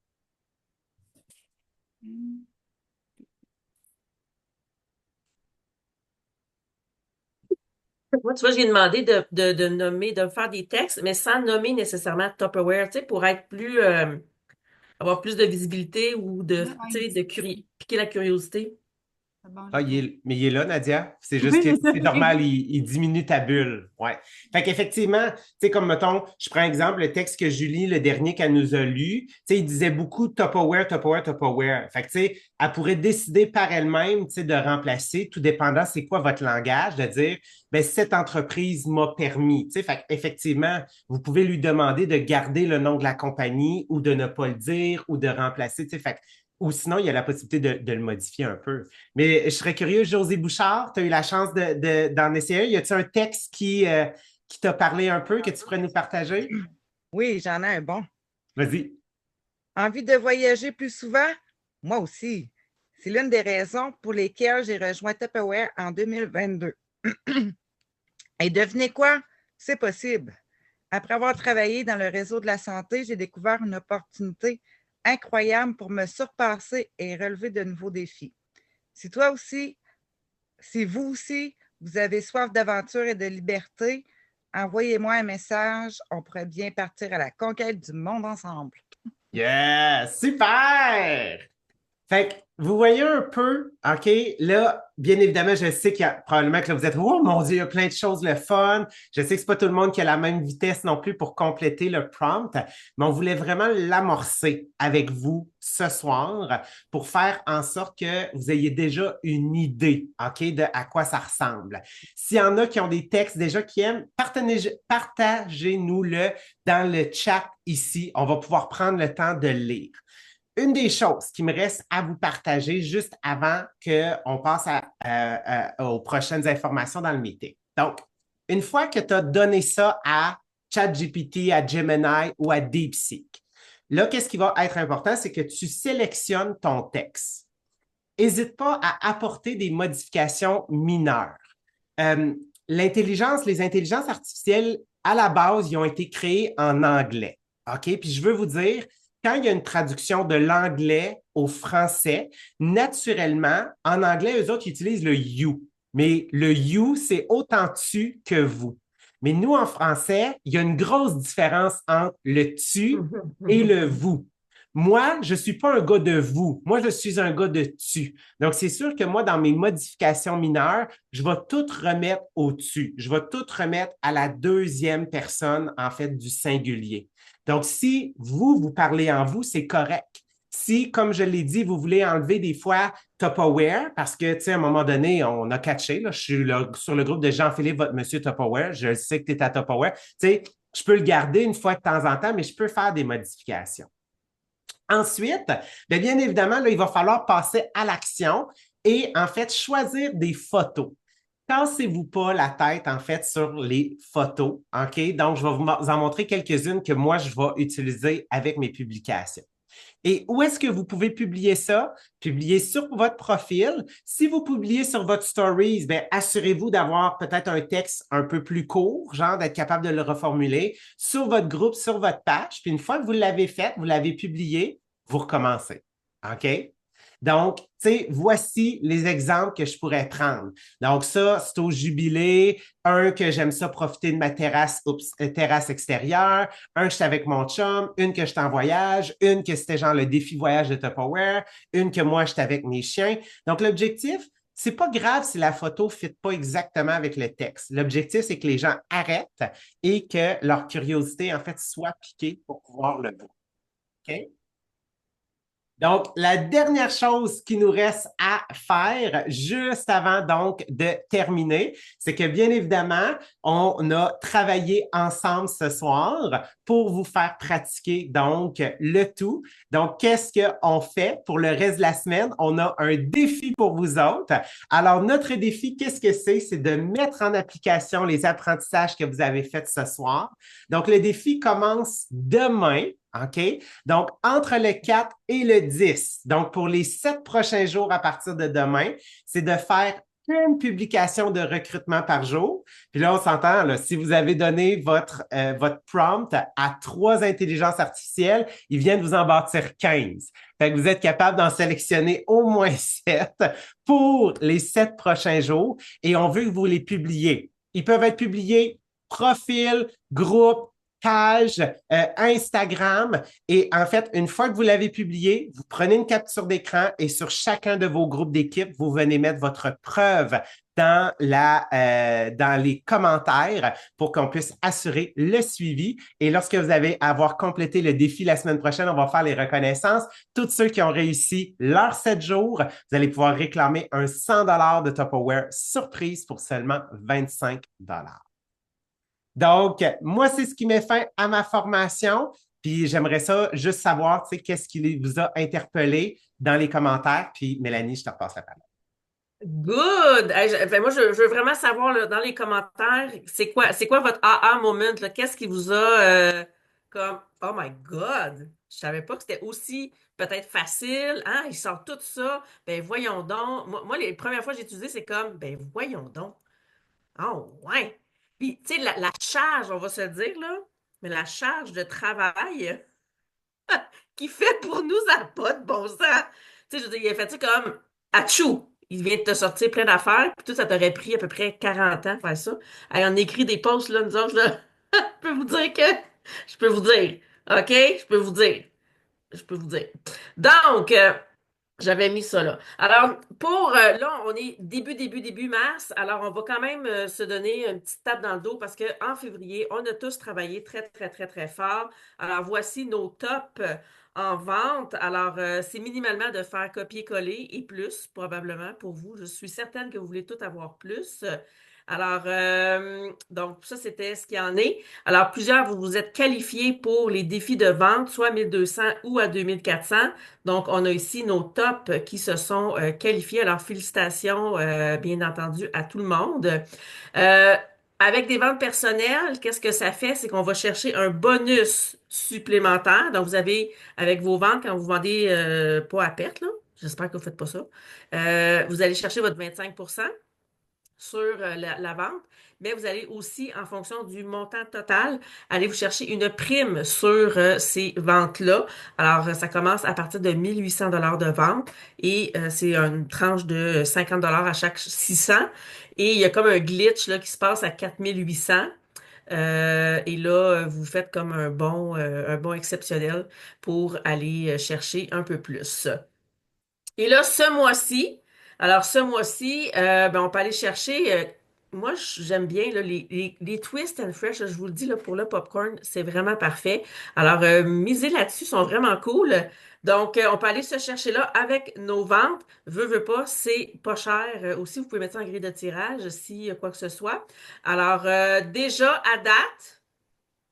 Moi, tu vois, j'ai demandé de nommer, de faire des textes, mais sans nommer nécessairement Tupperware, tu sais, pour être plus, avoir plus de visibilité ou de, Là, tu sais, de piquer la curiosité. c'est bon, Ah, mais il est là, Nadia. C'est juste Oui, que c'est ça. c'est normal, il diminue ta bulle. Ouais. Fait qu'effectivement, tu sais, comme mettons, je prends exemple le texte que Julie, le dernier qu'elle nous a lu, tu sais, il disait beaucoup Tupperware, Tupperware, Tupperware. Fait que, tu sais, elle pourrait décider par elle-même, tu sais, de remplacer, tout dépendant c'est quoi votre langage, de dire, ben, cette entreprise m'a permis. Tu sais, fait qu'effectivement, vous pouvez lui demander de garder le nom de la compagnie ou de ne pas le dire ou de remplacer, tu sais, fait ou sinon, il y a la possibilité de le modifier un peu. Mais je serais curieux, José Bouchard, tu as eu la chance d'en essayer un. Y a-t-il un texte qui t'a parlé un peu, que tu pourrais nous partager? Oui, j'en ai un bon. Vas-y. Envie de voyager plus souvent? Moi aussi. C'est l'une des raisons pour lesquelles j'ai rejoint Tupperware en 2022. Et devinez quoi? C'est possible. Après avoir travaillé dans le réseau de la santé, j'ai découvert une opportunité incroyable pour me surpasser et relever de nouveaux défis. Si toi aussi, si vous aussi, vous avez soif d'aventure et de liberté, envoyez-moi un message. On pourrait bien partir à la conquête du monde ensemble. Yeah! Super! Fait que vous voyez un peu, OK, là, bien évidemment, je sais qu'il y a probablement que là, vous êtes, oh mon Dieu, il y a plein de choses, le fun. Je sais que c'est pas tout le monde qui a la même vitesse non plus pour compléter le prompt, mais on voulait vraiment l'amorcer avec vous ce soir pour faire en sorte que vous ayez déjà une idée, OK, de à quoi ça ressemble. S'il y en a qui ont des textes déjà qui aiment, partagez-nous-le dans le chat ici. On va pouvoir prendre le temps de le lire. Une des choses qui me reste à vous partager juste avant qu'on passe aux prochaines informations dans le meeting. Donc, une fois que tu as donné ça à ChatGPT, à Gemini ou à DeepSeek, là, qu'est-ce qui va être important? C'est que tu sélectionnes ton texte. N'hésite pas à apporter des modifications mineures. Les intelligences artificielles, à la base, ils ont été créées en anglais. OK? Puis je veux vous dire, quand il y a une traduction de l'anglais au français, naturellement, en anglais, eux autres, ils utilisent le you. Mais le you, c'est autant tu que vous. Mais nous, en français, il y a une grosse différence entre le tu et le vous. Moi, je ne suis pas un gars de vous. Moi, je suis un gars de tu. Donc, c'est sûr que moi, dans mes modifications mineures, je vais tout remettre au tu. Je vais tout remettre à la deuxième personne, en fait, du singulier. Donc, si vous parlez en vous, c'est correct. Si, comme je l'ai dit, vous voulez enlever des fois Tupperware, parce que, tu sais, à un moment donné, on a catché, là, je suis là, sur le groupe de Jean-Philippe, votre monsieur Tupperware, je sais que tu es à Tupperware. Tu sais, je peux le garder une fois de temps en temps, mais je peux faire des modifications. Ensuite, bien évidemment, là, il va falloir passer à l'action et en fait choisir des photos. Cassez-vous pas la tête, en fait, sur les photos. OK? Donc, je vais vous en montrer quelques-unes que moi, je vais utiliser avec mes publications. Et où est-ce que vous pouvez publier ça? Publier sur votre profil. Si vous publiez sur votre stories, bien, assurez-vous d'avoir peut-être un texte un peu plus court, genre d'être capable de le reformuler sur votre groupe, sur votre page. Puis une fois que vous l'avez fait, vous l'avez publié, vous recommencez. OK? Donc, tu sais, voici les exemples que je pourrais prendre. Donc, ça, c'est au jubilé. Un que j'aime ça profiter de ma terrasse extérieure. Un que j'étais avec mon chum. Une que j'étais en voyage. Une que c'était genre le défi voyage de Tupperware. Une que moi, j'étais avec mes chiens. Donc, l'objectif, c'est pas grave si la photo ne fit pas exactement avec le texte. L'objectif, c'est que les gens arrêtent et que leur curiosité, en fait, soit piquée pour pouvoir le voir. OK? Donc, la dernière chose qui nous reste à faire juste avant donc de terminer, c'est que bien évidemment, on a travaillé ensemble ce soir pour vous faire pratiquer donc le tout. Donc, qu'est-ce qu'on fait pour le reste de la semaine? On a un défi pour vous autres. Alors, notre défi, qu'est-ce que c'est? C'est de mettre en application les apprentissages que vous avez faits ce soir. Donc, le défi commence demain. OK? Donc, entre le 4 et le 10, donc pour les 7 prochains jours à partir de demain, c'est de faire une publication de recrutement par jour. Puis là, on s'entend, là, si vous avez donné votre prompt à 3 intelligences artificielles, ils viennent vous en bâtir 15. Fait que vous êtes capable d'en sélectionner au moins 7 pour les 7 prochains jours et on veut que vous les publiez. Ils peuvent être publiés profil, groupe, page, Instagram. Et en fait, une fois que vous l'avez publié, vous prenez une capture d'écran et sur chacun de vos groupes d'équipe, vous venez mettre votre preuve dans les commentaires pour qu'on puisse assurer le suivi. Et lorsque vous allez avoir complété le défi la semaine prochaine, on va faire les reconnaissances. Tous ceux qui ont réussi leurs 7 jours, vous allez pouvoir réclamer un 100 de Tupperware surprise pour seulement 25 $. Donc, moi, c'est ce qui met fin à ma formation. Puis j'aimerais ça juste savoir, tu sais, qu'est-ce qui vous a interpellé dans les commentaires. Puis Mélanie, je te repasse la parole. Good! Hey, moi, je veux vraiment savoir là, dans les commentaires, c'est quoi votre aha moment, là? Qu'est-ce qui vous a comme Oh my God! Je savais pas que c'était aussi peut-être facile. Hein? Ils sortent tout ça. Ben voyons donc. Moi, les premières fois que j'ai utilisé, c'est comme Ben voyons donc. Oh, ouais. Puis, tu sais, la charge, on va se le dire, là, mais la charge de travail qu'il fait pour nous, ça n'a pas de bon sens. Tu sais, je veux dire, il a fait ça comme Achou! Il vient de te sortir plein d'affaires, puis tout, ça t'aurait pris à peu près 40 ans faire ça. Hey, on écrit des posts, là, nous autres, là. Je peux vous dire que. Je peux vous dire. OK? Je peux vous dire. Je peux vous dire. Donc, j'avais mis ça là. Alors, là, on est début mars. Alors, on va quand même se donner une petite tape dans le dos parce qu'en février, on a tous travaillé très, très, très, très fort. Alors, voici nos tops en vente. Alors, c'est minimalement de faire copier-coller et plus, probablement, pour vous. Je suis certaine que vous voulez tout avoir plus. Alors, donc, ça, c'était ce qu'il y en est. Alors, plusieurs, vous vous êtes qualifiés pour les défis de vente, soit 1200 ou à 2400. Donc, on a ici nos tops qui se sont qualifiés. Alors, félicitations, bien entendu, à tout le monde. Euh, Avec des ventes personnelles, qu'est-ce que ça fait? C'est qu'on va chercher un bonus supplémentaire. Donc, vous avez, avec vos ventes, quand vous vendez pas à perte, là, j'espère que vous ne faites pas ça, vous allez chercher votre 25% sur la vente, mais vous allez aussi, en fonction du montant total, aller vous chercher une prime sur ces ventes-là. Alors, ça commence à partir de 1800 de vente et c'est une tranche de 50 à chaque 600. Et il y a comme un glitch là, qui se passe à 4800. Et là, vous faites comme un bon exceptionnel pour aller chercher un peu plus. Et là, ce mois-ci, ben, on peut aller chercher. Moi, j'aime bien là, les Twist and Fresh. Je vous le dis là, pour le popcorn, c'est vraiment parfait. Alors, misez là-dessus, ils sont vraiment cool. Donc, on peut aller se chercher là avec nos ventes. Veux pas, c'est pas cher. Aussi, vous pouvez mettre ça en grille de tirage si quoi que ce soit. Alors, déjà à date,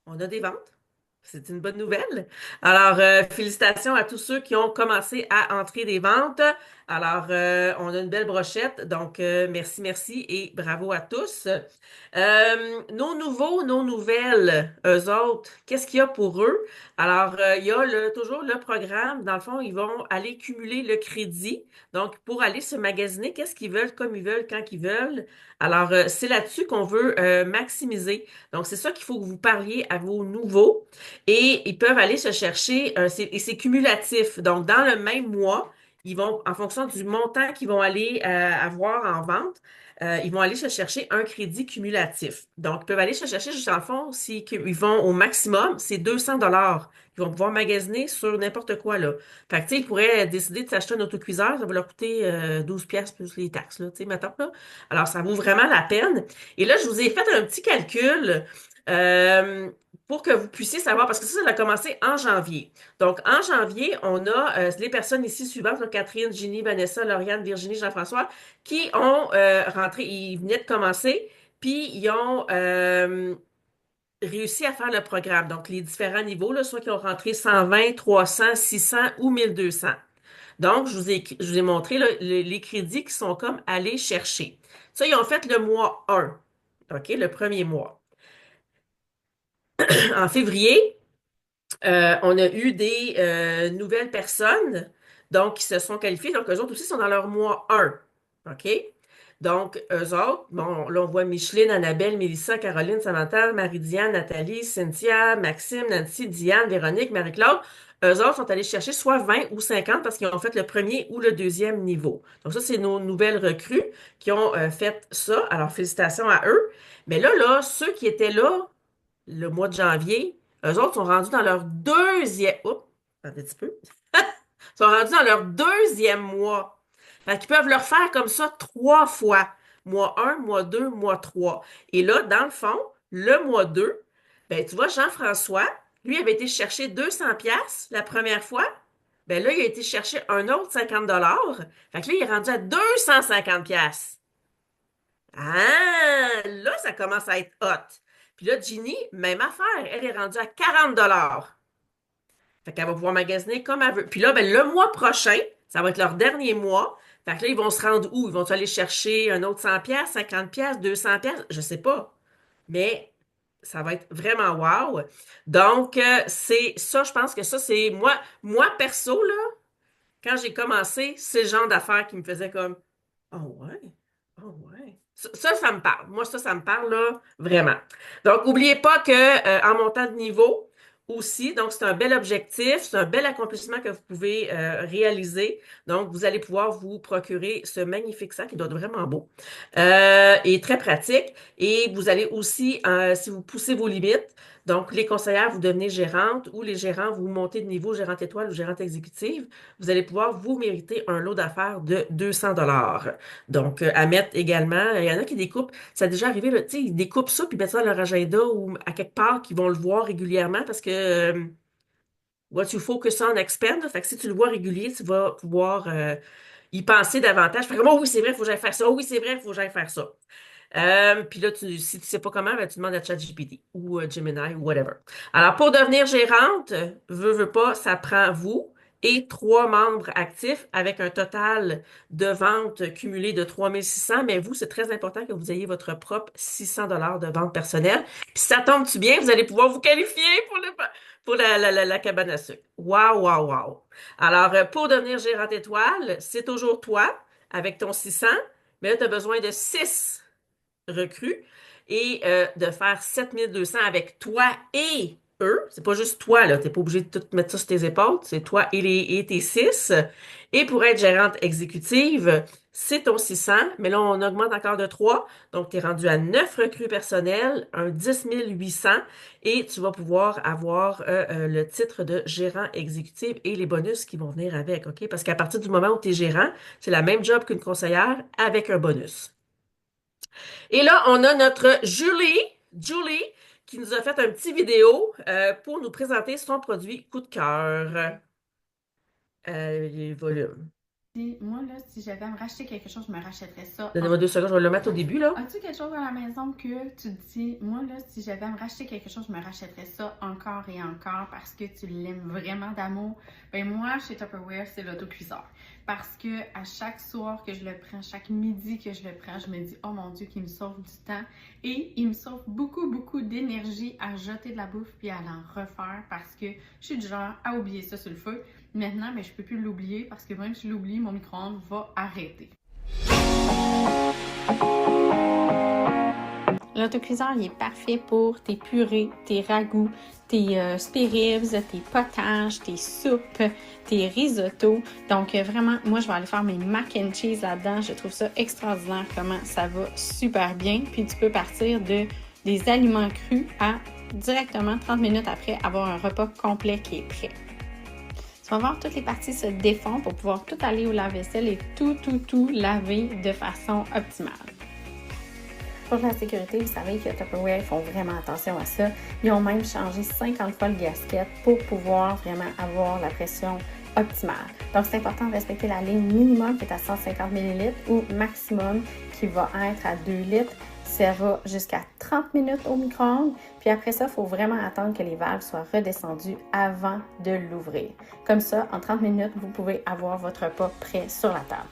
on a des ventes. C'est une bonne nouvelle. Alors, félicitations à tous ceux qui ont commencé à entrer des ventes. Alors, on a une belle brochette. Donc, merci, merci et bravo à tous. Nos nouveaux, nos nouvelles, eux autres, qu'est-ce qu'il y a pour eux? Alors, il y a toujours le programme. Dans le fond, ils vont aller cumuler le crédit. Donc, pour aller se magasiner, qu'est-ce qu'ils veulent, comme ils veulent, quand ils veulent. Alors, c'est là-dessus qu'on veut maximiser. Donc, c'est ça qu'il faut que vous parliez à vos nouveaux. Et ils peuvent aller se chercher, et c'est cumulatif. Donc, dans le même mois, ils vont, en fonction du montant qu'ils vont aller avoir en vente, ils vont aller se chercher un crédit cumulatif. Donc, ils peuvent aller se chercher, juste en fond, si ils vont au maximum, c'est 200 $ Ils vont pouvoir magasiner sur n'importe quoi, là. Fait que, tu sais, ils pourraient décider de s'acheter un autocuiseur, ça va leur coûter 12 pièces plus les taxes, là, tu sais, mettons, là. Alors, ça vaut vraiment la peine. Et là, je vous ai fait un petit calcul. Euh, pour que vous puissiez savoir, parce que ça a commencé en janvier. Donc, en janvier, on a les personnes ici suivantes, là, Catherine, Ginny, Vanessa, Lauriane, Virginie, Jean-François, qui ont rentré, ils venaient de commencer, puis ils ont réussi à faire le programme. Donc, les différents niveaux, là, soit qui ont rentré 120, 300, 600 ou 1200. Donc, je vous ai montré là, les crédits qui sont comme aller chercher. Ça, ils ont fait le mois 1, OK, le premier mois. En février, on a eu des nouvelles personnes donc, qui se sont qualifiées. Donc, eux autres aussi sont dans leur mois 1. OK? Donc, eux autres, bon, là, on voit Micheline, Annabelle, Mélissa, Caroline, Samantha, Marie-Diane, Nathalie, Cynthia, Maxime, Nancy, Diane, Véronique, Marie-Claude. Eux autres sont allés chercher soit 20 ou 50 parce qu'ils ont fait le premier ou le deuxième niveau. Donc, ça, c'est nos nouvelles recrues qui ont fait ça. Alors, félicitations à eux. Mais là, ceux qui étaient là le mois de janvier, eux autres sont rendus dans leur deuxième. Oups, attendez un petit peu. Ils sont rendus dans leur deuxième mois. Fait qu'ils peuvent le refaire comme ça 3 fois. Mois 1, mois 2, mois 3. Et là, dans le fond, le mois 2, ben, tu vois, Jean-François, lui avait été chercher 200 pièces la première fois. Ben là, il a été chercher un autre 50 $. Fait que là, il est rendu à 250 pièces. Ah, là, ça commence à être hot. Puis là, Ginny, même affaire. Elle est rendue à 40 $. Fait qu'elle va pouvoir magasiner comme elle veut. Puis là, ben, le mois prochain, ça va être leur dernier mois. Fait que là, ils vont se rendre où? Ils vont aller chercher un autre 100 pièces, 50 pièces, 200 pièces? Je sais pas. Mais ça va être vraiment wow. Donc, c'est ça, je pense que ça, c'est moi perso, là, quand j'ai commencé, c'est le genre d'affaires qui me faisait comme, oh ouais, oh ouais. Ça me parle. Moi, ça me parle, là, vraiment. Donc, n'oubliez pas que en montant de niveau aussi, donc c'est un bel objectif, c'est un bel accomplissement que vous pouvez réaliser. Donc, vous allez pouvoir vous procurer ce magnifique sac qui doit être vraiment beau et très pratique. Et vous allez aussi, si vous poussez vos limites, donc les conseillères, vous devenez gérante ou les gérants, vous montez de niveau gérante étoile ou gérante exécutive, vous allez pouvoir vous mériter un lot d'affaires de 200 $. Donc, à mettre également, il y en a qui découpent, ça a déjà arrivé, là, tu sais, ils découpent ça puis mettent ça dans leur agenda ou à quelque part qu'ils vont le voir régulièrement parce que what you focus on expand, là. Fait que si tu le vois régulier, tu vas pouvoir y penser davantage. Fait que, oh oui, c'est vrai, il faut que j'aille faire ça. Oh oui, c'est vrai, il faut que j'aille faire ça. Puis là, si tu sais pas comment, ben, tu demandes à ChatGPT ou Gemini ou whatever. Alors, pour devenir gérante, veux pas, ça prend vous et 3 membres actifs avec un total de ventes cumulées de 3600. Mais vous, c'est très important que vous ayez votre propre 600 $ de vente personnelle. Puis ça tombe-tu bien, vous allez pouvoir vous qualifier pour la cabane à sucre. Wow, wow, wow. Alors, pour devenir gérante étoile, c'est toujours toi avec ton 600, mais là, tu as besoin de 6 recrues et de faire 7200 avec toi et eux. C'est pas juste toi, là. T'es pas obligé de tout mettre ça sur tes épaules. C'est toi et tes 6. Et pour être gérante exécutive, c'est ton 600, mais là, on augmente encore de 3. Donc, tu es rendu à 9 recrues personnelles, un 10 800, et tu vas pouvoir avoir le titre de gérant exécutif et les bonus qui vont venir avec, OK? Parce qu'à partir du moment où tu es gérant, c'est la même job qu'une conseillère avec un bonus. Et là, on a notre Julie, qui nous a fait un petit vidéo pour nous présenter son produit coup de cœur. Les volumes. Moi, là, si j'avais à me racheter quelque chose, je me rachèterais ça. Donnez-moi 2 secondes, je vais le mettre au début, là. As-tu quelque chose à la maison que tu te dis, moi, là, si j'avais à me racheter quelque chose, je me rachèterais ça encore et encore parce que tu l'aimes vraiment d'amour? Ben moi, chez Tupperware, c'est l'autocuiseur. Parce que à chaque soir que je le prends, chaque midi que je le prends, je me dis, oh mon Dieu, qu'il me sauve du temps. Et il me sauve beaucoup, beaucoup d'énergie à jeter de la bouffe puis à l'en refaire parce que je suis du genre à oublier ça sur le feu. Maintenant, mais je peux plus l'oublier parce que même si je l'oublie, mon micro-ondes va arrêter. L'autocuiseur, il est parfait pour tes purées, tes ragoûts, tes spare-ribs, tes potages, tes soupes, tes risottos. Donc vraiment, moi, je vais aller faire mes mac and cheese là-dedans. Je trouve ça extraordinaire comment ça va super bien. Puis tu peux partir des aliments crus à directement 30 minutes après avoir un repas complet qui est prêt. Tu vas voir toutes les parties se défont pour pouvoir tout aller au lave-vaisselle et tout laver de façon optimale. Pour la sécurité, vous savez que Tupperware, ils font vraiment attention à ça. Ils ont même changé 50 fois le gasket pour pouvoir vraiment avoir la pression optimale. Donc, c'est important de respecter la ligne minimum qui est à 150 ml ou maximum qui va être à 2 litres. Ça va jusqu'à 30 minutes au micro-ondes. Puis après ça, il faut vraiment attendre que les valves soient redescendues avant de l'ouvrir. Comme ça, en 30 minutes, vous pouvez avoir votre repas prêt sur la table.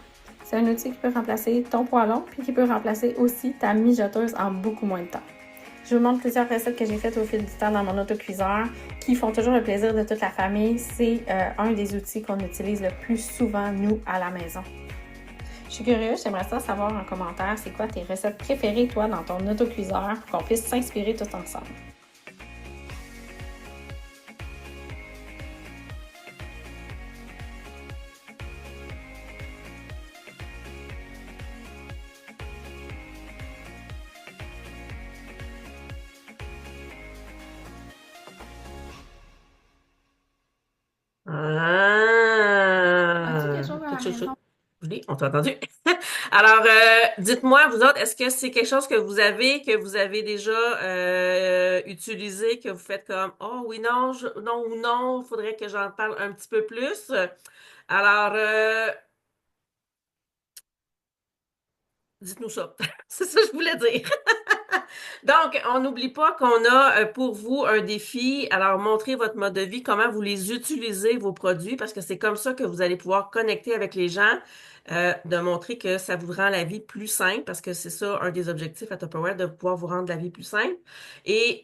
C'est un outil qui peut remplacer ton poêlon puis qui peut remplacer aussi ta mijoteuse en beaucoup moins de temps. Je vous montre plusieurs recettes que j'ai faites au fil du temps dans mon autocuiseur qui font toujours le plaisir de toute la famille. C'est un des outils qu'on utilise le plus souvent, nous, à la maison. Je suis curieuse, j'aimerais ça savoir en commentaire c'est quoi tes recettes préférées, toi, dans ton autocuiseur pour qu'on puisse s'inspirer tous ensemble. As-tu quelque chose à la maison? Oui, on t'a entendu. Alors, dites-moi, vous autres, est-ce que c'est quelque chose que vous avez déjà utilisé, que vous faites comme, oh oui, non, non ou non, il faudrait que j'en parle un petit peu plus. Alors, dites-nous ça. C'est ça que je voulais dire. Donc, on n'oublie pas qu'on a pour vous un défi. Alors, montrez votre mode de vie, comment vous les utilisez, vos produits, parce que c'est comme ça que vous allez pouvoir connecter avec les gens, de montrer que ça vous rend la vie plus simple, parce que c'est ça un des objectifs à Tupperware, de pouvoir vous rendre la vie plus simple. Et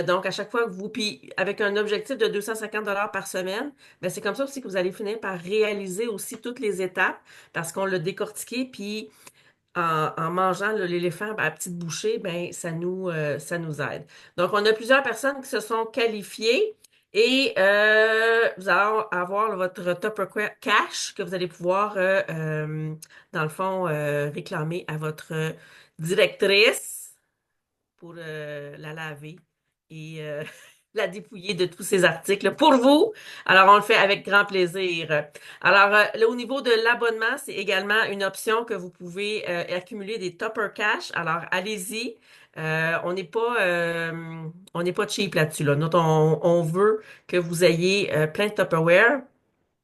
donc, à chaque fois que puis avec un objectif de 250 par semaine, ben c'est comme ça aussi que vous allez finir par réaliser aussi toutes les étapes, parce qu'on l'a décortiqué, puis en mangeant l'éléphant à petite bouchée, ben ça nous aide. Donc, on a plusieurs personnes qui se sont qualifiées et vous allez avoir votre Tupperware Cash que vous allez pouvoir, dans le fond, réclamer à votre directrice pour la laver et la dépouiller de tous ces articles pour vous. Alors, on le fait avec grand plaisir. Alors, là, au niveau de l'abonnement, c'est également une option que vous pouvez accumuler des Tupper Cash. Alors, allez-y. On n'est pas cheap là-dessus, là. Nous, on veut que vous ayez plein de Tupperware.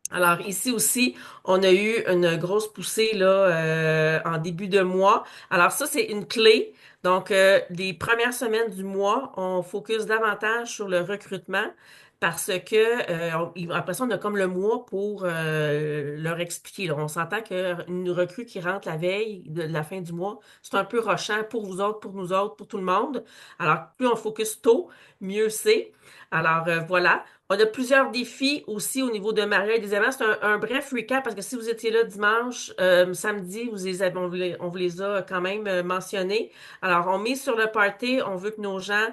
Alors ici aussi, on a eu une grosse poussée là en début de mois. Alors ça, c'est une clé. Donc, les premières semaines du mois, on focus davantage sur le recrutement parce que après ça, on a comme le mois pour leur expliquer, là. On s'entend qu'une recrue qui rentre la veille de la fin du mois, c'est un peu rushant pour vous autres, pour nous autres, pour tout le monde. Alors, plus on focus tôt, mieux c'est. Alors, voilà. On a plusieurs défis aussi au niveau de Maria et des événements. C'est un bref recap parce que si vous étiez là dimanche, samedi, on vous les a quand même mentionnés. Alors, on met sur le party, on veut que nos gens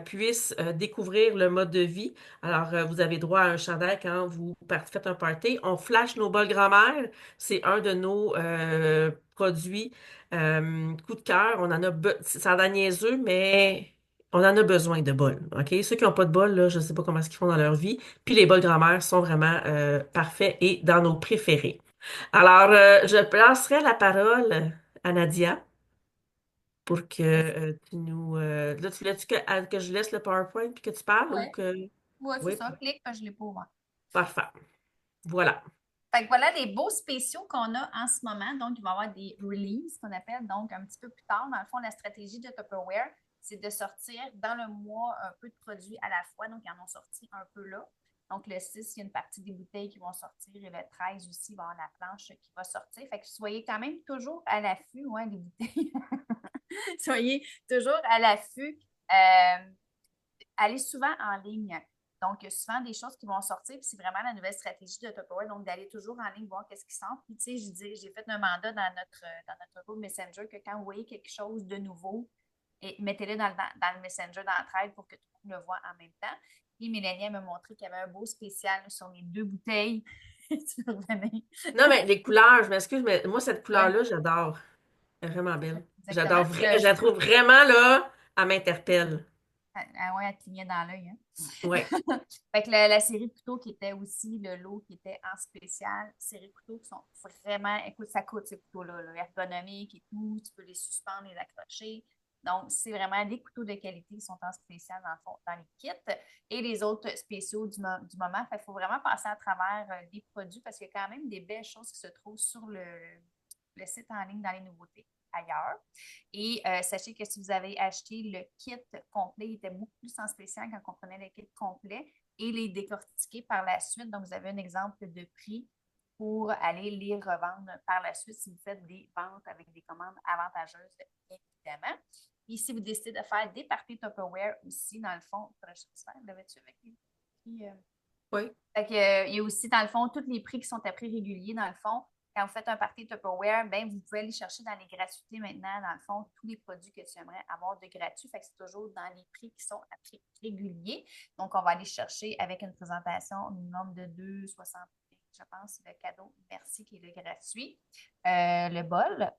puissent découvrir le mode de vie. Alors, vous avez droit à un chandail quand vous faites un party. On flash nos bols grand-mère. C'est un de nos produits coup de cœur. On en a, ça a l'air niaiseux, mais on en a besoin de bols, OK? Ceux qui n'ont pas de bol, là, je ne sais pas comment est-ce qu'ils font dans leur vie. Puis les bols grand-mère sont vraiment parfaits et dans nos préférés. Alors, je passerai la parole à Nadia pour que tu nous... là, tu voulais-tu que je laisse le PowerPoint puis que tu parles ou Ouais, que... ouais, c'est Oui, ça. Clique, parce que je l'ai pas ouvert. parfait. Voilà. Fait que voilà les beaux spéciaux qu'on a en ce moment. Donc, il va y avoir des releases qu'on appelle. Donc, un petit peu plus tard, dans le fond, la stratégie de Tupperware, c'est de sortir dans le mois un peu de produits à la fois. Donc, ils en ont sorti un peu là. Donc, le 6, il y a une partie des bouteilles qui vont sortir et le 13 aussi, il va y avoir la planche qui va sortir. Fait que soyez quand même toujours à l'affût, ouais, des bouteilles. Soyez toujours à l'affût. Allez souvent en ligne. Donc, il y a souvent des choses qui vont sortir, puis c'est vraiment la nouvelle stratégie de Tupperware, donc d'aller toujours en ligne voir qu'est-ce qui sort. Puis, tu sais, j'ai fait un mandat dans notre groupe Messenger que quand vous voyez quelque chose de nouveau, mettez-le dans le Messenger d'entraide pour que tout le monde le voit en même temps. Puis, Mélanie m'a montré qu'il y avait un beau spécial sur les 2 bouteilles. Tu peux revenir. Non, mais les couleurs, je m'excuse, mais moi, cette Ouais, couleur-là, j'adore. Elle est vraiment belle. exactement. Puis Je la trouve vraiment, là, elle m'interpelle. ah ouais, elle clignait dans l'œil. Hein? Ouais. Fait que la série de couteaux qui était aussi le lot qui était en spécial, série de couteaux qui sont vraiment, écoute, ça coûte ces couteaux-là, là, ergonomiques et tout, tu peux les suspendre, les accrocher. Donc, c'est vraiment des couteaux de qualité qui sont en spécial dans le fond, dans les kits. Et les autres spéciaux du moment, il faut vraiment passer à travers les produits parce qu'il y a quand même des belles choses qui se trouvent sur le site en ligne dans les nouveautés ailleurs. Et sachez que si vous avez acheté le kit complet, il était beaucoup plus en spécial quand on prenait le kit complet et les décortiquer par la suite. Donc, vous avez un exemple de prix pour aller les revendre par la suite si vous faites des ventes avec des commandes avantageuses, évidemment. Et si vous décidez de faire des parties Tupperware aussi, dans le fond, l'avais-tu avec les prix? Oui. Fait il y a aussi, dans le fond, tous les prix qui sont à prix réguliers, dans le fond. Quand vous faites un party Tupperware, ben, vous pouvez aller chercher dans les gratuités maintenant, dans le fond, tous les produits que tu aimerais avoir de gratuit. Fait que c'est toujours dans les prix qui sont à prix réguliers. Donc, on va aller chercher avec une présentation au minimum de 2,60, je pense, le cadeau merci qui est le gratuit. Le bol.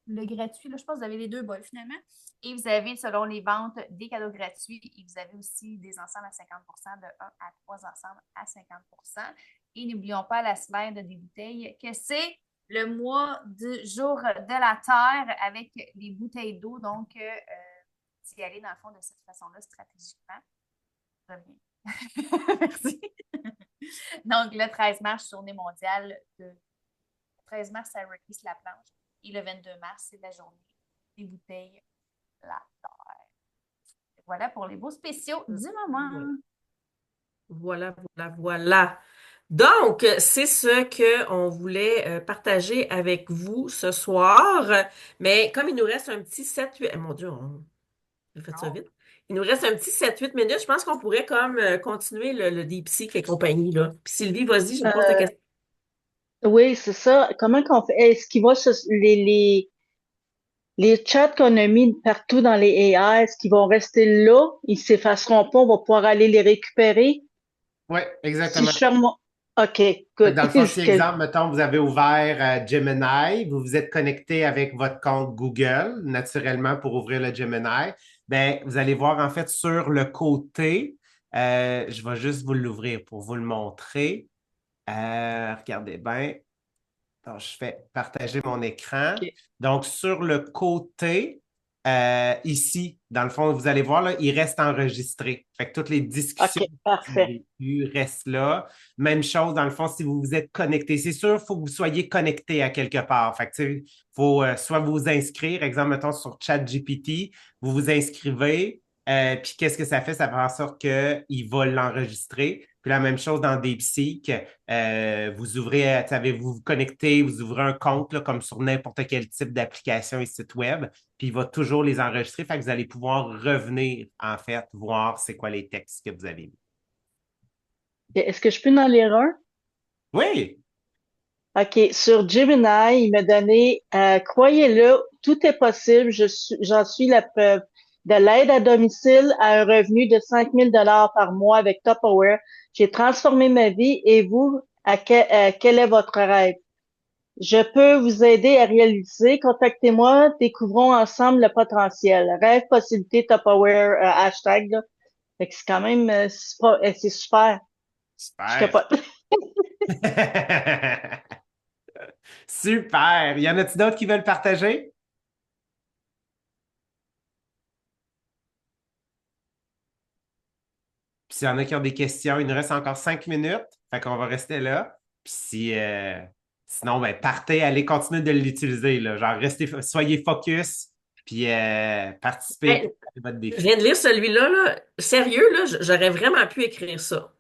Le gratuit, là, je pense que vous avez les 2 bols finalement. Et vous avez, selon les ventes, des cadeaux gratuits et vous avez aussi des ensembles à 50 de 1 à 3 ensembles à 50 Et n'oublions pas la slide des bouteilles, que c'est le mois du jour de la Terre avec les bouteilles d'eau. Donc, d'y aller dans le fond de cette façon-là, stratégiquement. Très bien. Merci. Donc, le 13 mars, journée mondiale le 13 mars, ça release la planche. Et le 22 mars, c'est la journée des bouteilles la Terre. Voilà pour les beaux spéciaux du moment. Voilà, voilà, voilà. Donc, c'est ce qu'on voulait partager avec vous ce soir. Mais comme il nous reste un petit 7-8... Mon Dieu, j'ai fait ça vite. Il nous reste un petit 7-8 minutes. Je pense qu'on pourrait comme continuer le DeepSeek et compagnie, là. Puis Sylvie, vas-y, je me pose ta question. Oui, c'est ça. Comment qu'on fait? Est-ce qu'il va les chats qu'on a mis partout dans les AI, est-ce qu'ils vont rester là? Ils s'effaceront pas, on va pouvoir aller les récupérer? Oui, Si exactement. je ferme mon... OK, Fait que good. dans le fond, si exemple, mettons, vous avez ouvert Gemini, vous vous êtes connecté avec votre compte Google, naturellement, pour ouvrir le Gemini, ben, vous allez voir en fait sur le côté, je vais juste vous l'ouvrir pour vous le montrer. Regardez bien. Donc, je fais partager mon écran. OK, Donc, sur le côté, ici, dans le fond, vous allez voir, là, il reste enregistré. Fait que toutes les discussions OK, que vous parfait. avez eues restent là. Même chose, dans le fond, si vous vous êtes connecté. C'est sûr, il faut que vous soyez connecté à quelque part. Fait que, tu sais, il faut soit vous inscrire, exemple, mettons, sur ChatGPT, vous vous inscrivez, puis qu'est-ce que ça fait? Ça fait en sorte qu'il va l'enregistrer. Puis la même chose dans DeepSeek, vous ouvrez, vous vous connectez, vous ouvrez un compte là, comme sur n'importe quel type d'application et site web, puis il va toujours les enregistrer. Fait que vous allez pouvoir revenir, en fait, voir c'est quoi les textes que vous avez mis. Est-ce que je peux en lire un? Oui. OK. Sur Gemini, il m'a donné, croyez-le, tout est possible. J'en suis la preuve. De l'aide à domicile à un revenu de 5 000 $ par mois avec Tupperware. J'ai transformé ma vie et vous, quel est votre rêve? Je peux vous aider à réaliser. Contactez-moi. Découvrons ensemble le potentiel. Rêve, possibilité, Tupperware, hashtag, là. Fait que c'est quand même, c'est super. Je Super. capote. Super. Y en a-t-il d'autres qui veulent partager? Puis s'il y en a qui ont des questions, il nous reste encore 5 minutes. Fait qu'on va rester là. Puis sinon, ben, partez, allez continuer de l'utiliser, là. Genre, soyez focus, puis participez Hey, à votre je défi. viens de lire celui-là, là. Sérieux, là, j'aurais vraiment pu écrire ça.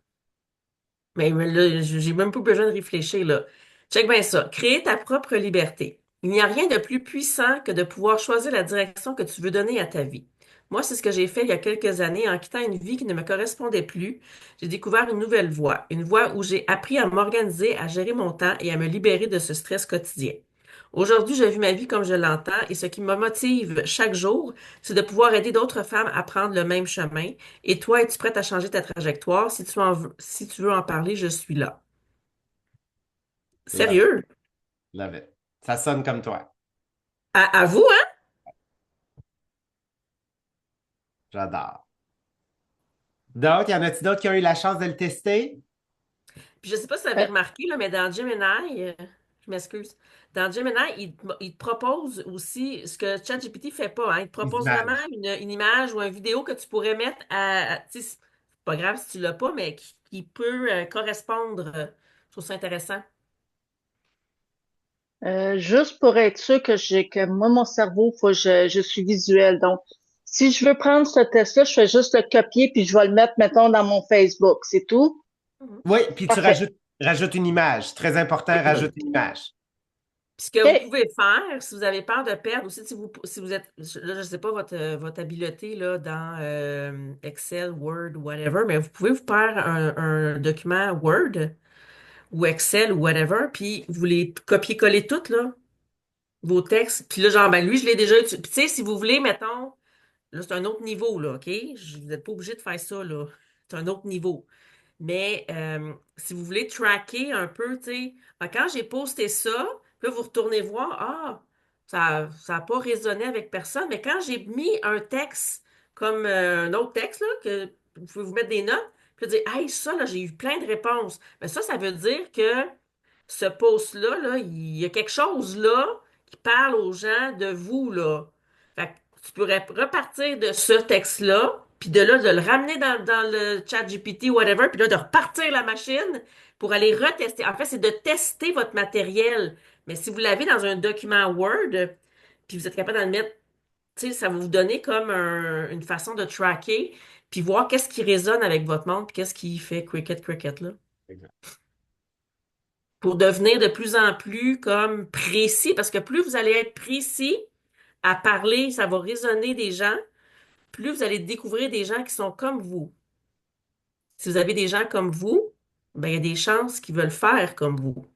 Mais là, j'ai même pas besoin de réfléchir, là. Check bien ça. Créer ta propre liberté. Il n'y a rien de plus puissant que de pouvoir choisir la direction que tu veux donner à ta vie. Moi, c'est ce que j'ai fait il y a quelques années en quittant une vie qui ne me correspondait plus. J'ai découvert une voie où j'ai appris à m'organiser, à gérer mon temps et à me libérer de ce stress quotidien. Aujourd'hui, je vis ma vie comme je l'entends et ce qui me motive chaque jour, c'est de pouvoir aider d'autres femmes à prendre le même chemin. Et toi, es-tu prête à changer ta trajectoire? Si tu veux en parler, je suis là. Love it. Sérieux? Love it. Ça sonne comme toi. À vous, hein? J'adore. D'autres, y en a-t-il d'autres qui ont eu la chance de le tester? Puis je sais pas si vous avez Euh, remarqué, là, mais dans Gemini, je m'excuse. Dans Gemini, il te propose aussi ce que ChatGPT fait pas, hein. Il te Les propose vraiment images. une image ou une vidéo que tu pourrais mettre tu sais, c'est pas grave si tu l'as pas, mais qui peut correspondre. Je trouve ça intéressant. juste pour être sûr que moi, mon cerveau, je suis visuel. Donc, si je veux prendre ce test-là, je fais juste le copier puis je vais le mettre, mettons, dans mon Facebook. C'est tout? Mhm. Oui, puis tu Parfait. rajoutes une image. Très important, rajoute une image. Puis ce que vous OK. pouvez faire, si vous avez peur de perdre, aussi si vous êtes, là, je ne sais pas votre habileté là, dans Excel, Word, whatever, mais vous pouvez vous faire un document Word ou Excel ou whatever, puis vous les copiez-coller toutes, là, vos textes. Puis là, genre, ben lui, je l'ai déjà utilisé. Puis tu sais, si vous voulez, mettons, là, c'est un autre niveau, là, OK? Vous n'êtes pas obligé de faire ça, là. C'est un autre niveau. Mais si vous voulez tracker un peu, tu sais, quand j'ai posté ça, puis là, vous retournez voir, ça n'a pas résonné avec personne, mais quand j'ai mis un texte comme un autre texte, là, que vous pouvez vous mettre des notes, puis dire, hey, ça, là, j'ai eu plein de réponses. Mais ça veut dire que ce post-là, là, il y a quelque chose là qui parle aux gens de vous, là. Fait que tu pourrais repartir de ce texte-là, puis de là, de le ramener dans le chat GPT, whatever, puis là, de repartir la machine pour aller retester. En fait, c'est de tester votre matériel. Mais si vous l'avez dans un document Word, puis vous êtes capable d'en mettre, tu sais, ça va vous donner comme une façon de tracker, puis voir qu'est-ce qui résonne avec votre monde, puis qu'est-ce qui fait cricket, cricket, là. Pour devenir de plus en plus comme précis, parce que plus vous allez être précis à parler, ça va résonner des gens, plus vous allez découvrir des gens qui sont comme vous. Si vous avez des gens comme vous, ben, il y a des chances qu'ils veulent faire comme vous.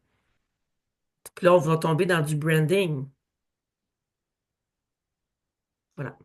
Puis là, on va tomber dans du branding. Voilà.